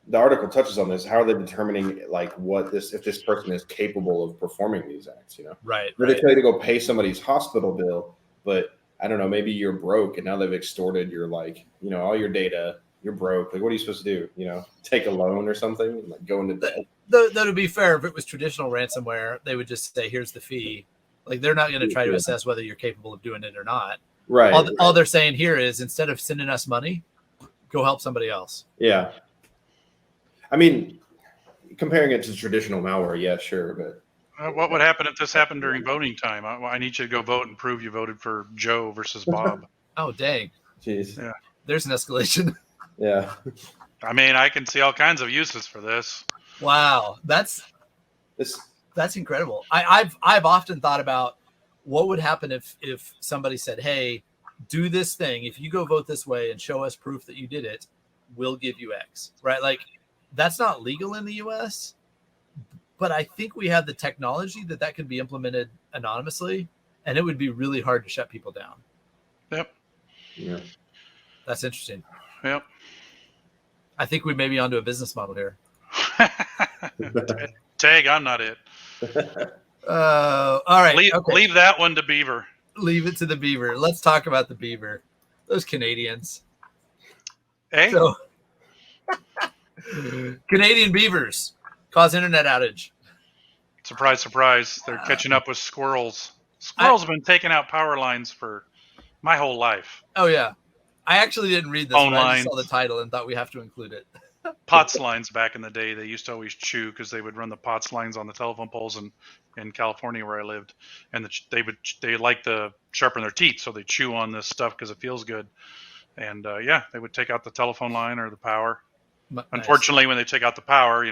the article touches on this. How are they determining like if this person is capable of performing these acts? Right. They tell you to go pay somebody's hospital bill, but I don't know. Maybe you're broke and now they've extorted your all your data. You're broke. Like, what are you supposed to do? Take a loan or something? Like go into debt. That would be fair. If it was traditional ransomware, they would just say, "Here's the fee." Like they're not going to try to assess whether you're capable of doing it or not. Right. All they're saying here is instead of sending us money, go help somebody else. Yeah. I mean, comparing it to traditional malware, yeah, sure, but what would happen if this happened during voting time? I need you to go vote and prove you voted for Joe versus Bob. Oh, dang. Jeez. Yeah. There's an escalation. Yeah. I mean, I can see all kinds of uses for this. Wow. That's incredible. I've often thought about what would happen if somebody said, hey, do this thing. If you go vote this way and show us proof that you did it, we'll give you X, right? Like that's not legal in the US, but I think we have the technology that can be implemented anonymously, and it would be really hard to shut people down. Yep. Yeah. That's interesting. Yep. I think we may be onto a business model here. Tag, I'm not it. All right. Leave that one to Beaver. Leave it to the Beaver. Let's talk about the Beaver. Those Canadians. Hey? So, Canadian beavers cause internet outage. Surprise, surprise. They're catching up with squirrels. Squirrels have been taking out power lines for my whole life. Oh, yeah. I actually didn't read this Phone one. I lines. just saw the title and thought we have to include it. POTS lines back in the day, they used to always chew because they would run the POTS lines on the telephone poles in California where I lived, and they like to sharpen their teeth, so they chew on this stuff because it feels good. And they would take out the telephone line or the power. Nice. Unfortunately, when they take out the power,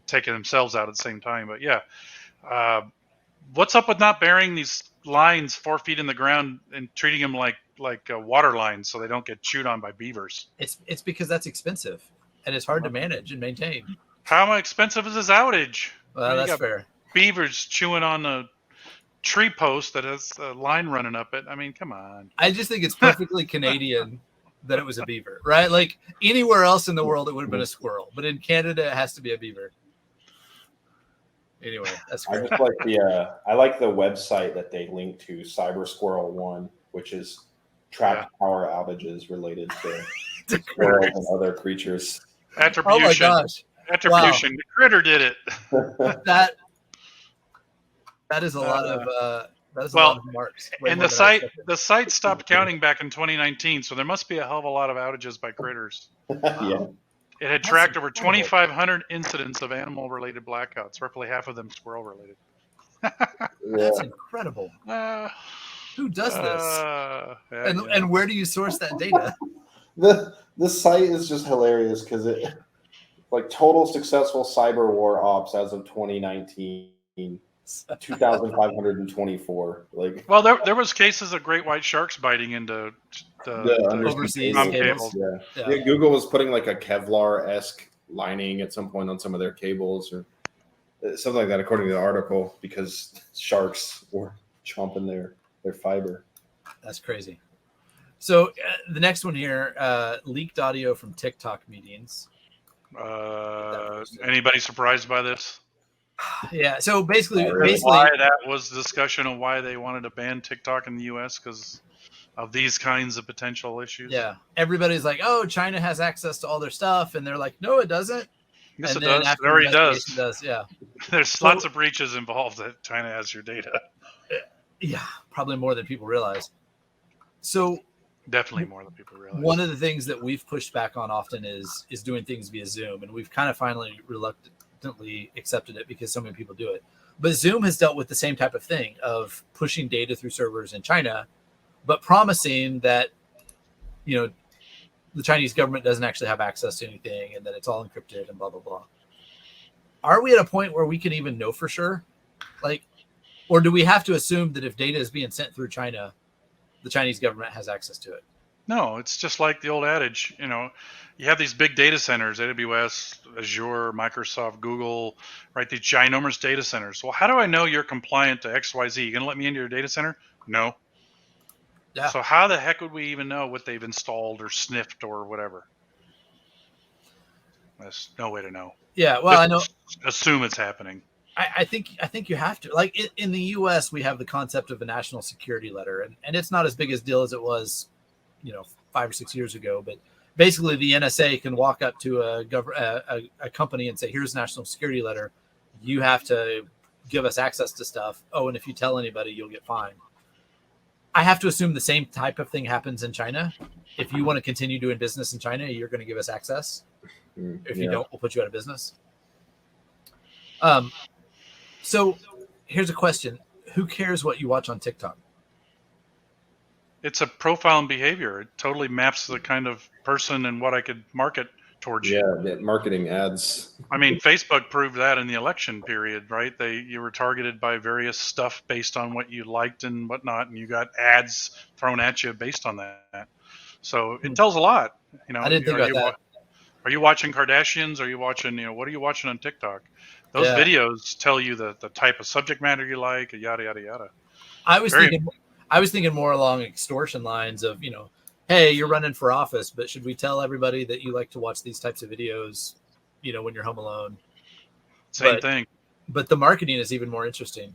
taking themselves out at the same time. But what's up with not burying these lines 4 feet in the ground and treating them like water lines so they don't get chewed on by beavers? It's because that's expensive and it's hard to manage and maintain. How expensive is this outage? Well, that's fair. Beavers chewing on a tree post that has a line running up it. I mean, come on. I just think it's perfectly Canadian that it was a beaver, right? Like anywhere else in the world, it would have been a squirrel, but in Canada, it has to be a beaver. Anyway, that's great. I like the website that they link to, Cyber Squirrel 1, which is tracked power outages related to squirrels and other creatures. Attribution. Oh my gosh. Attribution. Wow. The critter did it. That is a lot of That is a Well, lot of marks. Way and more the than I site expected. stopped counting back in 2019, so there must be a hell of a lot of outages by critters. Yeah. It had That's tracked over incredible. 2,500 incidents of animal-related blackouts, roughly half of them squirrel-related. That's incredible. Uh, Who does this? yeah, And where do you source that data? The site is just hilarious because it like total successful cyber war ops as of 2019, 2,524. Like well, there was cases of great white sharks biting into the Overseas comm cables. cables. Yeah, Google was putting like a Kevlar-esque lining at some point on some of their cables or something like that, according to the article, because sharks were chomping their fiber. That's crazy. So the next one here, leaked audio from TikTok meetings. Anybody surprised by this? Yeah. So basically, Why that was the discussion of why they wanted to ban TikTok in the U.S. because of these kinds of potential issues. Yeah. Everybody's like, "Oh, China has access to all their stuff," and they're like, "No, it doesn't." Yes, And it then does. after It already investigation does. Yeah. There's lots of breaches involved that China has your data. Yeah, probably more than people realize. So definitely more than people realize. One of the things that we've pushed back on often is doing things via Zoom, and we've kind of finally reluctantly accepted it because so many people do it. But Zoom has dealt with the same type of thing of pushing data through servers in China, but promising that, you know, the Chinese government doesn't actually have access to anything and that it's all encrypted and blah, blah, blah. Are we at a point where we can even know for sure? Like, or do we have to assume that if data is being sent through China, the Chinese government has access to it? No, it's just like the old adage, you know, you have these big data centers, AWS, Azure, Microsoft, Google, right? These ginormous data centers. Well, how do I know you're compliant to XYZ? You going to let me into your data center? No. Yeah. So how the heck would we even know what they've installed or sniffed or whatever? There's no way to know. Yeah, well, I know. Assume it's happening. I think you have to. Like in the U.S., we have the concept of a national security letter, and it's not as big a deal as it was, 5 or 6 years ago. But basically, the NSA can walk up to a company and say, "Here's a national security letter. You have to give us access to stuff. Oh, and if you tell anybody, you'll get fined." I have to assume the same type of thing happens in China. If you want to continue doing business in China, you're going to give us access. If you don't, we'll put you out of business. So here's a question. Who cares what you watch on TikTok? It's a profile and behavior. It totally maps the kind of person and what I could market towards you. Yeah, marketing ads. I mean, Facebook proved that in the election period, right? You were targeted by various stuff based on what you liked and whatnot, and you got ads thrown at you based on that. So it tells a lot. I didn't think about that. Are you watching Kardashians? Are you watching, what are you watching on TikTok? Those videos tell you the type of subject matter you like, yada, yada, yada. I was thinking more along extortion lines of, hey, you're running for office, but should we tell everybody that you like to watch these types of videos, when you're home alone? Same thing. But the marketing is even more interesting.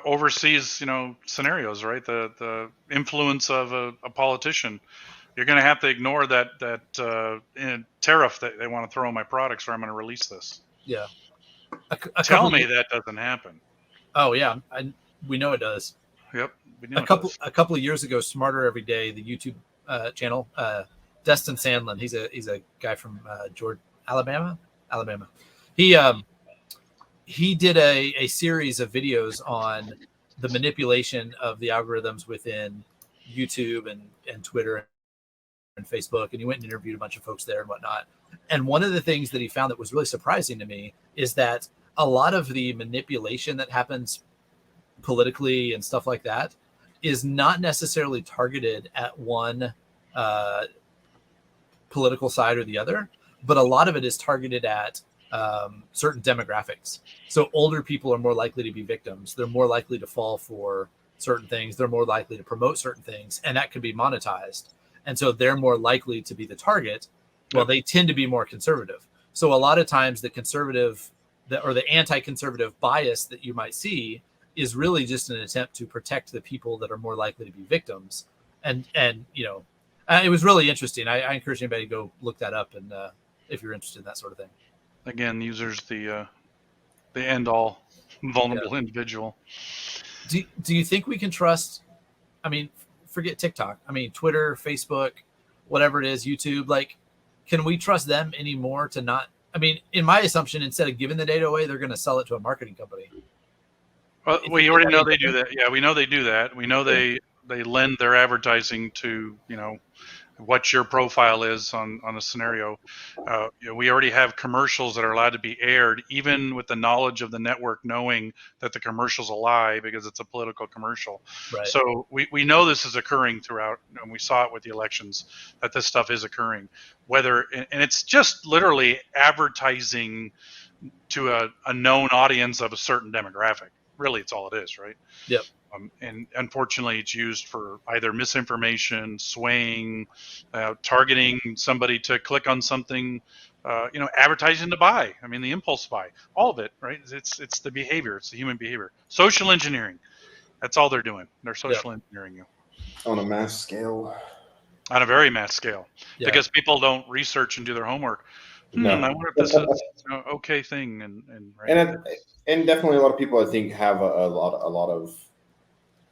Overseas, scenarios, right? The influence of a politician. You're going to have to ignore that tariff that they want to throw on my products, or I'm going to release this. Yeah. Tell me that doesn't happen. Oh yeah, we know it does. Yep. A couple of years ago, Smarter Every Day, the YouTube channel, Destin Sandlin, he's a guy from Alabama. He did a series of videos on the manipulation of the algorithms within YouTube and Twitter and Facebook, and he went and interviewed a bunch of folks there and whatnot. And one of the things that he found that was really surprising to me is that a lot of the manipulation that happens politically and stuff like that is not necessarily targeted at one political side or the other, but a lot of it is targeted at certain demographics. So older people are more likely to be victims. They're more likely to fall for certain things. They're more likely to promote certain things, and that could be monetized. And so they're more likely to be the target. Well, they tend to be more conservative. So a lot of times the conservative or the anti-conservative bias that you might see is really just an attempt to protect the people that are more likely to be victims. And it was really interesting. I encourage anybody to go look that up, and if you're interested in that sort of thing. Again, users the end all vulnerable individual. Do you think we can trust? I mean, forget TikTok. I mean, Twitter, Facebook, whatever it is, YouTube. Like, can we trust them anymore to not? I mean, in my assumption, instead of giving the data away, they're going to sell it to a marketing company. Well, we already know they do that. Yeah, we know they do that. We know they lend their advertising to, what your profile is on a scenario. We already have commercials that are allowed to be aired, even with the knowledge of the network knowing that the commercial's a lie because it's a political commercial. Right. So we know this is occurring throughout, and we saw it with the elections, that this stuff is occurring. And it's just literally advertising to a known audience of a certain demographic. Really, it's all it is, right? Yep. And unfortunately, it's used for either misinformation, swaying, targeting somebody to click on something, advertising to buy. I mean, the impulse buy, all of it, right? It's the behavior. It's the human behavior. Social engineering. That's all they're doing. They're social engineering you. On a mass scale. On a very mass scale. Yeah. Because people don't research and do their homework. No. I wonder if this is an okay thing. And definitely a lot of people, I think, have a lot of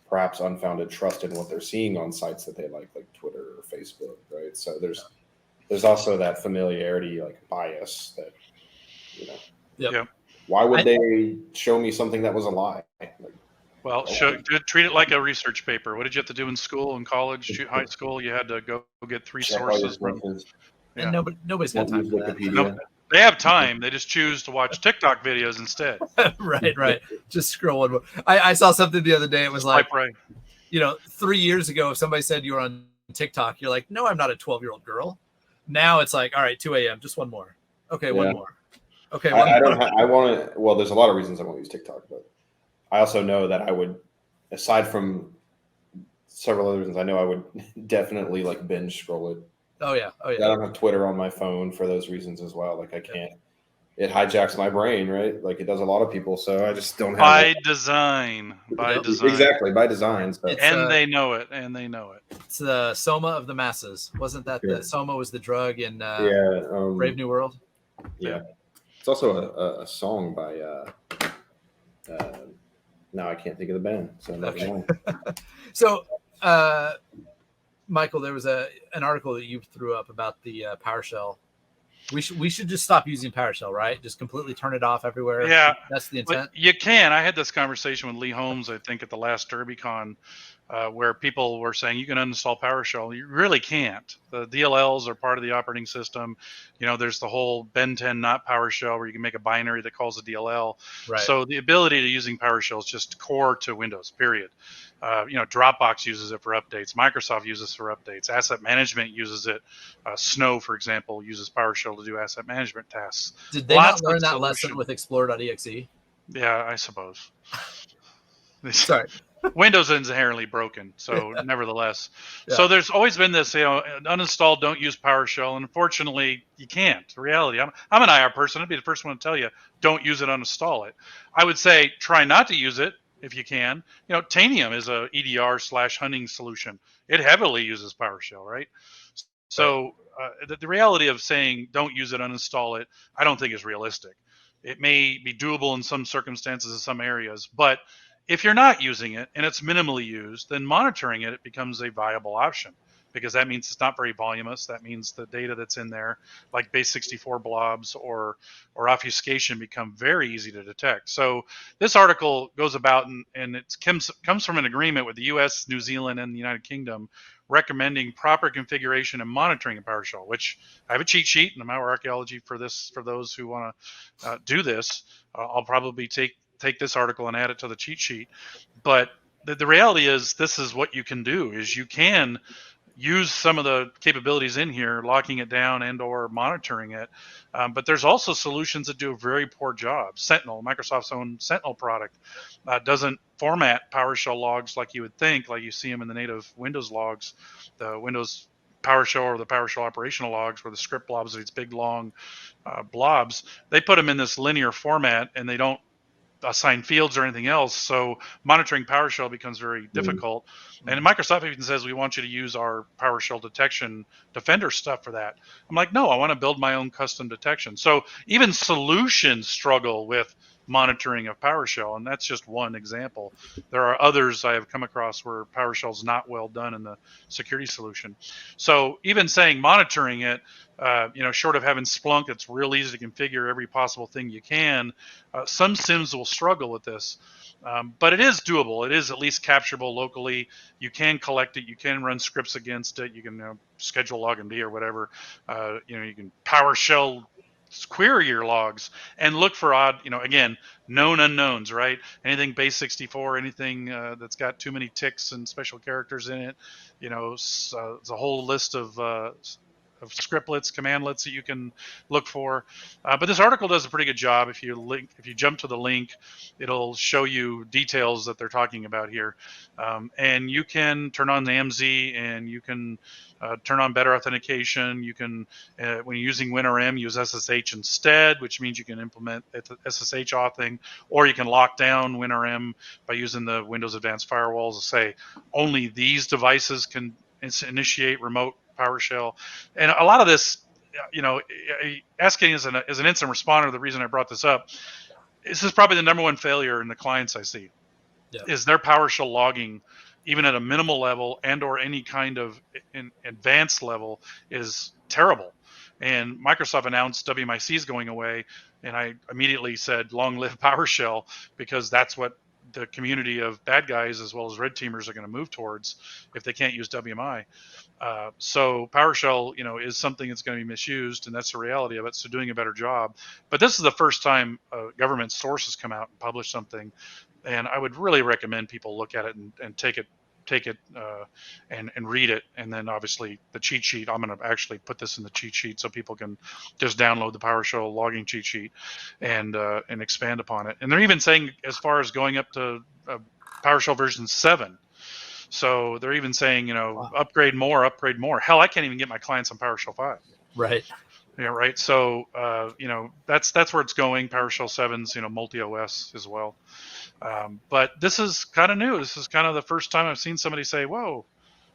perhaps unfounded trust in what they're seeing on sites that they like Twitter or Facebook, right? So there's also that familiarity, like bias that, Yep. Why would they show me something that was a lie? Well, treat it like a research paper. What did you have to do in school, in college, high school? You had to go get 3 sources. And nobody's got time for that. No, they have time. They just choose to watch TikTok videos instead. Right. Just scroll one more. I saw something the other day. It was like, 3 years ago, if somebody said you were on TikTok, you're like, no, I'm not a 12-year-old girl. Now it's like, all right, 2 a.m., just one more. Okay, one more. Okay, I want to. Well, there's a lot of reasons I won't use TikTok, but I also know that I would, aside from several other reasons, I know I would definitely binge scroll it. Oh yeah. I don't have Twitter on my phone for those reasons as well. Like I can't. It hijacks my brain, right? Like it does a lot of people. So I just don't have. By design. Exactly, by design. So. They know it. It's the Soma of the masses. Wasn't that the Soma was the drug in Brave New World? Yeah. It's also a song by. Now I can't think of the band. So never mind. So. Michael, there was an article that you threw up about the PowerShell. We should just stop using PowerShell, right? Just completely turn it off everywhere. Yeah, that's the intent. You can. I had this conversation with Lee Holmes, I think, at the last DerbyCon, where people were saying you can uninstall PowerShell. You really can't. The DLLs are part of the operating system. There's the whole Ben 10 not PowerShell where you can make a binary that calls a DLL. Right. So the ability to using PowerShell is just core to Windows, period. Dropbox uses it for updates. Microsoft uses it for updates. Asset management uses it. Snow, for example, uses PowerShell to do asset management tasks. Did they not learn that lesson with Explorer.exe? Yeah, I suppose. Sorry. Windows is inherently broken, so nevertheless. Yeah. So there's always been this, uninstall, don't use PowerShell, and unfortunately, you can't. The reality, I'm an IR person. I'd be the first one to tell you, don't use it, uninstall it. I would say try not to use it if you can. Tanium is a EDR/hunting solution. It heavily uses PowerShell, right? So the reality of saying don't use it, uninstall it, I don't think is realistic. It may be doable in some circumstances in some areas, but if you're not using it and it's minimally used, then monitoring it becomes a viable option because that means it's not very voluminous. That means the data that's in there, like base64 blobs or obfuscation, become very easy to detect. So this article goes about and it comes from an agreement with the U.S., New Zealand, and the United Kingdom recommending proper configuration and monitoring of PowerShell, which I have a cheat sheet in malware archaeology for this for those who want to do this. I'll probably take this article and add it to the cheat sheet. But the reality is this is what you can do is you can use some of the capabilities in here, locking it down and or monitoring it. But there's also solutions that do a very poor job. Sentinel, Microsoft's own Sentinel product, doesn't format PowerShell logs like you would think, like you see them in the native Windows logs, the Windows PowerShell or the PowerShell operational logs where the script blobs are these big, long blobs. They put them in this linear format and they don't assign fields or anything else. So monitoring PowerShell becomes very difficult. And Microsoft even says, we want you to use our PowerShell detection Defender stuff for that. I'm like, no, I want to build my own custom detection. So even solutions struggle with monitoring of PowerShell, and that's just one example. There are others I have come across where PowerShell is not well done in the security solution. So even saying monitoring it, short of having Splunk, it's real easy to configure every possible thing you can. Some SIMs will struggle with this, but it is doable. It is at least capturable locally. You can collect it. You can run scripts against it. You can schedule logMD or whatever. You can PowerShell query your logs and look for odd, again, known unknowns, right? Anything base 64, anything that's got too many ticks and special characters in it, it's a whole list of scriptlets, commandlets that you can look for. But this article does a pretty good job. If you jump to the link, it'll show you details that they're talking about here. And you can turn on the MZ, and you can turn on better authentication. You can, when you're using WinRM, use SSH instead, which means you can implement SSH authing, or you can lock down WinRM by using the Windows Advanced Firewalls to say only these devices can initiate remote PowerShell. And a lot of this, asking as an incident responder, the reason I brought this up, this is probably the number one failure in the clients I see, is their PowerShell logging, even at a minimal level and or any kind of advanced level, is terrible. And Microsoft announced WMIC is going away, and I immediately said, long live PowerShell, because that's what the community of bad guys as well as red teamers are going to move towards if they can't use WMI. So PowerShell, is something that's going to be misused, and that's the reality of it. So doing a better job. But this is the first time a government source has come out and published something, and I would really recommend people look at it and take it and read it. And then obviously the cheat sheet, I'm going to actually put this in the cheat sheet so people can just download the PowerShell logging cheat sheet and expand upon it. And they're even saying as far as going up to PowerShell version 7. So they're even saying, upgrade more. Hell, I can't even get my clients on PowerShell 5. Right. Yeah, right. So, that's where it's going. PowerShell 7's, multi-OS as well. But this is kind of new. This is kind of the first time I've seen somebody say, whoa,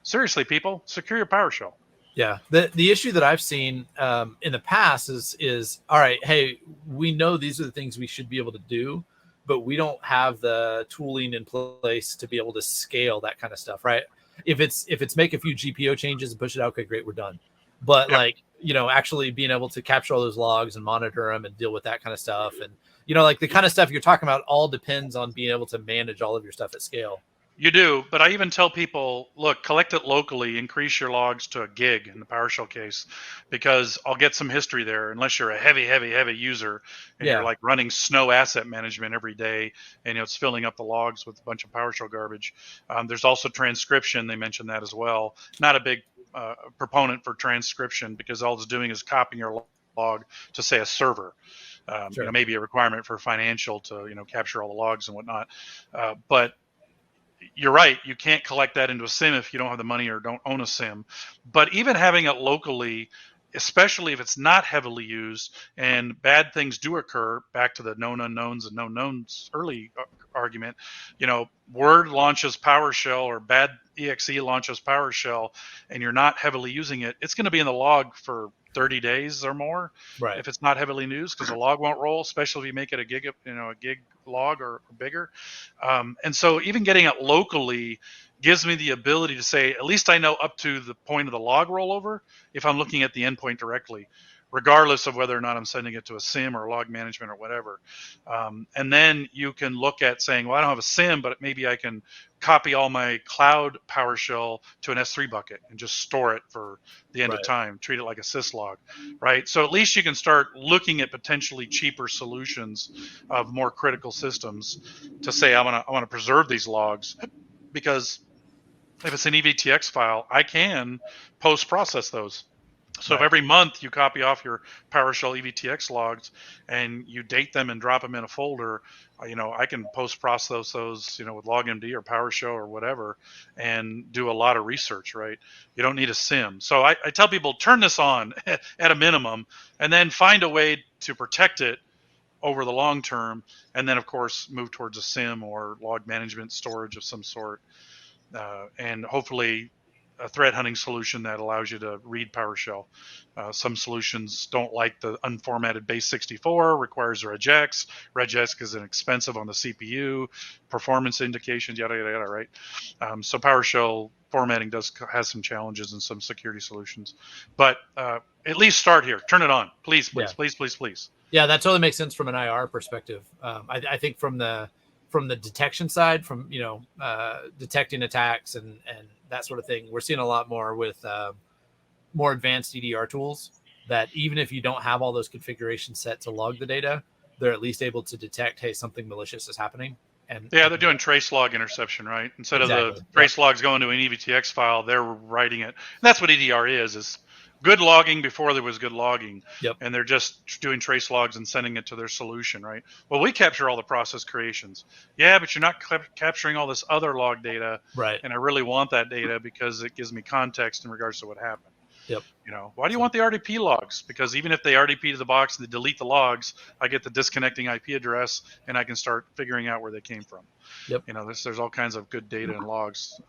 seriously, people, secure your PowerShell. Yeah. The issue that I've seen in the past is, all right, hey, we know these are the things we should be able to do, but we don't have the tooling in place to be able to scale that kind of stuff, right? If it's make a few GPO changes and push it out, okay, great, we're done. But actually being able to capture all those logs and monitor them and deal with that kind of stuff. And, the kind of stuff you're talking about all depends on being able to manage all of your stuff at scale. You do, but I even tell people, look, collect it locally, increase your logs to a gig in the PowerShell case, because I'll get some history there, unless you're a heavy user and you're like running Snow asset management every day and it's filling up the logs with a bunch of PowerShell garbage. There's also transcription. They mentioned that as well. Not a big proponent for transcription, because all it's doing is copying your log to, say, a server. Sure. Maybe a requirement for financial to, capture all the logs and whatnot. But you're right. You can't collect that into a SIM if you don't have the money or don't own a SIM. But even having it locally, especially if it's not heavily used and bad things do occur, back to the known unknowns and known knowns early argument, Word launches PowerShell or bad exe launches PowerShell and you're not heavily using it, it's going to be in the log for 30 days or more, right, if it's not heavily used, because the log won't roll, especially if you make it a gig log or bigger. And so even getting it locally gives me the ability to say, at least I know up to the point of the log rollover if I'm looking at the endpoint directly, regardless of whether or not I'm sending it to a SIM or log management or whatever. And then you can look at saying, well, I don't have a SIM, but maybe I can copy all my cloud PowerShell to an S3 bucket and just store it for the end of time, treat it like a syslog, right? So at least you can start looking at potentially cheaper solutions of more critical systems to say, I want to preserve these logs, because if it's an EVTX file, I can post-process those. So if every month you copy off your PowerShell EVTX logs and you date them and drop them in a folder, I can post-process those, with logMD or PowerShell or whatever, and do a lot of research, right? You don't need a SIM. So I tell people, turn this on at a minimum, and then find a way to protect it over the long term, and then, of course, move towards a SIM or log management storage of some sort. And hopefully a threat hunting solution that allows you to read PowerShell. Some solutions don't like the unformatted base64, requires regex. Regex is expensive on the CPU, performance indications, yada, yada, yada, right? So PowerShell formatting has some challenges in some security solutions. But at least start here. Turn it on. Please, please, please, please, please. Yeah, that totally makes sense from an IR perspective. I think from the detection side, from detecting attacks and that sort of thing, we're seeing a lot more with more advanced EDR tools that even if you don't have all those configurations set to log the data, they're at least able to detect, hey, something malicious is happening. And yeah, they're doing trace log interception, right? Instead of the trace logs going to an EVTX file, they're writing it. And that's what EDR is good logging before there was good logging. Yep. And they're just doing trace logs and sending it to their solution, right? Well, we capture all the process creations. Yeah, but you're not capturing all this other log data. Right. And I really want that data because it gives me context in regards to what happened. Yep. Why do you want the RDP logs? Because even if they RDP to the box and they delete the logs, I get the disconnecting IP address and I can start figuring out where they came from. Yep. There's all kinds of good data and logs.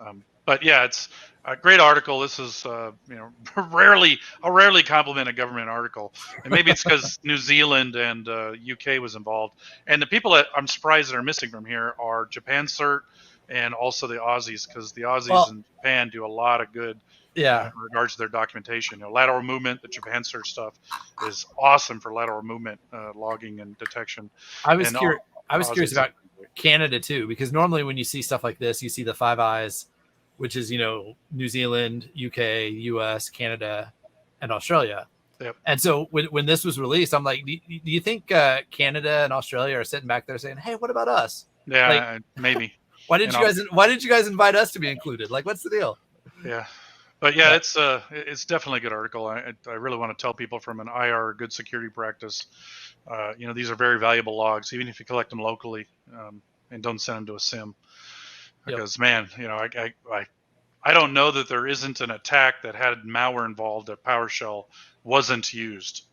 But yeah, it's a great article. This is, I'll rarely compliment a government article. And maybe it's because New Zealand and UK was involved. And the people that I'm surprised that are missing from here are Japan CERT and also the Aussies, because the Aussies and Japan do a lot of good in regards to their documentation. Lateral movement, the Japan CERT stuff is awesome for lateral movement logging and detection. I was curious about Canada too, because normally when you see stuff like this, you see the Five Eyes, which is New Zealand, UK, US, Canada, and Australia. Yep. And so when this was released, I'm like, do you think Canada and Australia are sitting back there saying, hey, what about us? Yeah, maybe. Why didn't you guys invite us to be included? Like, what's the deal? Yeah. But yeah, it's definitely a good article. I really want to tell people from an IR good security practice, these are very valuable logs, even if you collect them locally and don't send them to a SIM. Because man, I don't know that there isn't an attack that had malware involved that PowerShell wasn't used.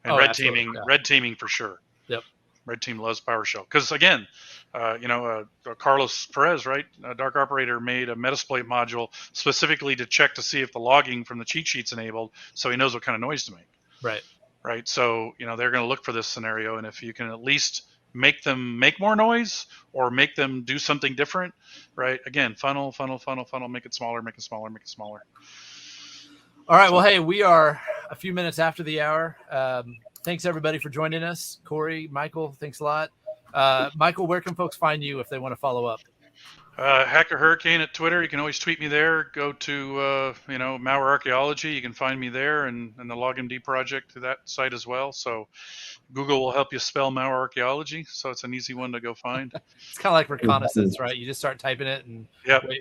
And red teaming for sure. Yep. Red team loves PowerShell because again, Carlos Perez, right? A dark operator made a Metasploit module specifically to check to see if the logging from the cheat sheet's enabled, so he knows what kind of noise to make. Right. Right. So they're going to look for this scenario, and if you can at least make them make more noise or make them do something different, right? Again, funnel, make it smaller, make it smaller, make it smaller. All right. Well, hey, we are a few minutes after the hour. Thanks everybody for joining us. Cory, Michael, thanks a lot. Michael, where can folks find you if they want to follow up? Hacker Hurricane at Twitter. You can always tweet me there. Go to Malware Archaeology. You can find me there, and the LogMD project to that site as well. So Google will help you spell Malware Archaeology, so it's an easy one to go find. It's kind of like reconnaissance, right? You just start typing it and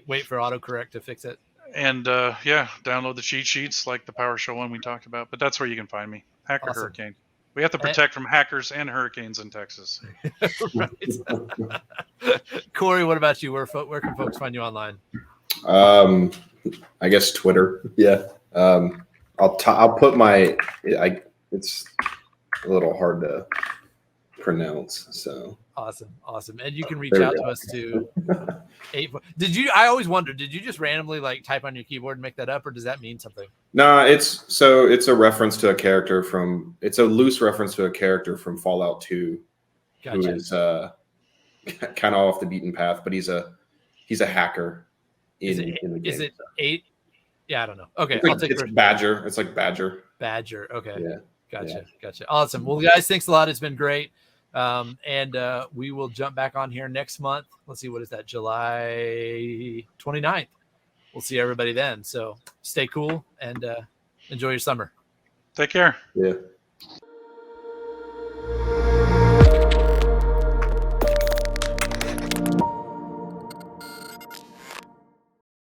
wait for autocorrect to fix it. And download the cheat sheets like the PowerShell one we talked about. But that's where you can find me. Hacker Hurricane. We have to protect from hackers and hurricanes in Texas. Cory, what about you? Where can folks find you online? I guess Twitter. Yeah. I'll put my. It's a little hard to pronounce. So awesome. And you can reach out to us to 8. I always wondered, did you just randomly type on your keyboard and make that up, or does that mean something? No, it's a reference to a character it's a loose reference to a character from Fallout 2, who is kind of off the beaten path, but he's a hacker in the game. Is it 8? Yeah, I don't know. Okay, it's Badger. It's like Badger. Badger. Okay. Yeah. Gotcha. Awesome. Well, guys, thanks a lot. It's been great. And we will jump back on here next month. Let's see, what is that? July 29th. We'll see everybody then. So stay cool and enjoy your summer. Take care. Yeah.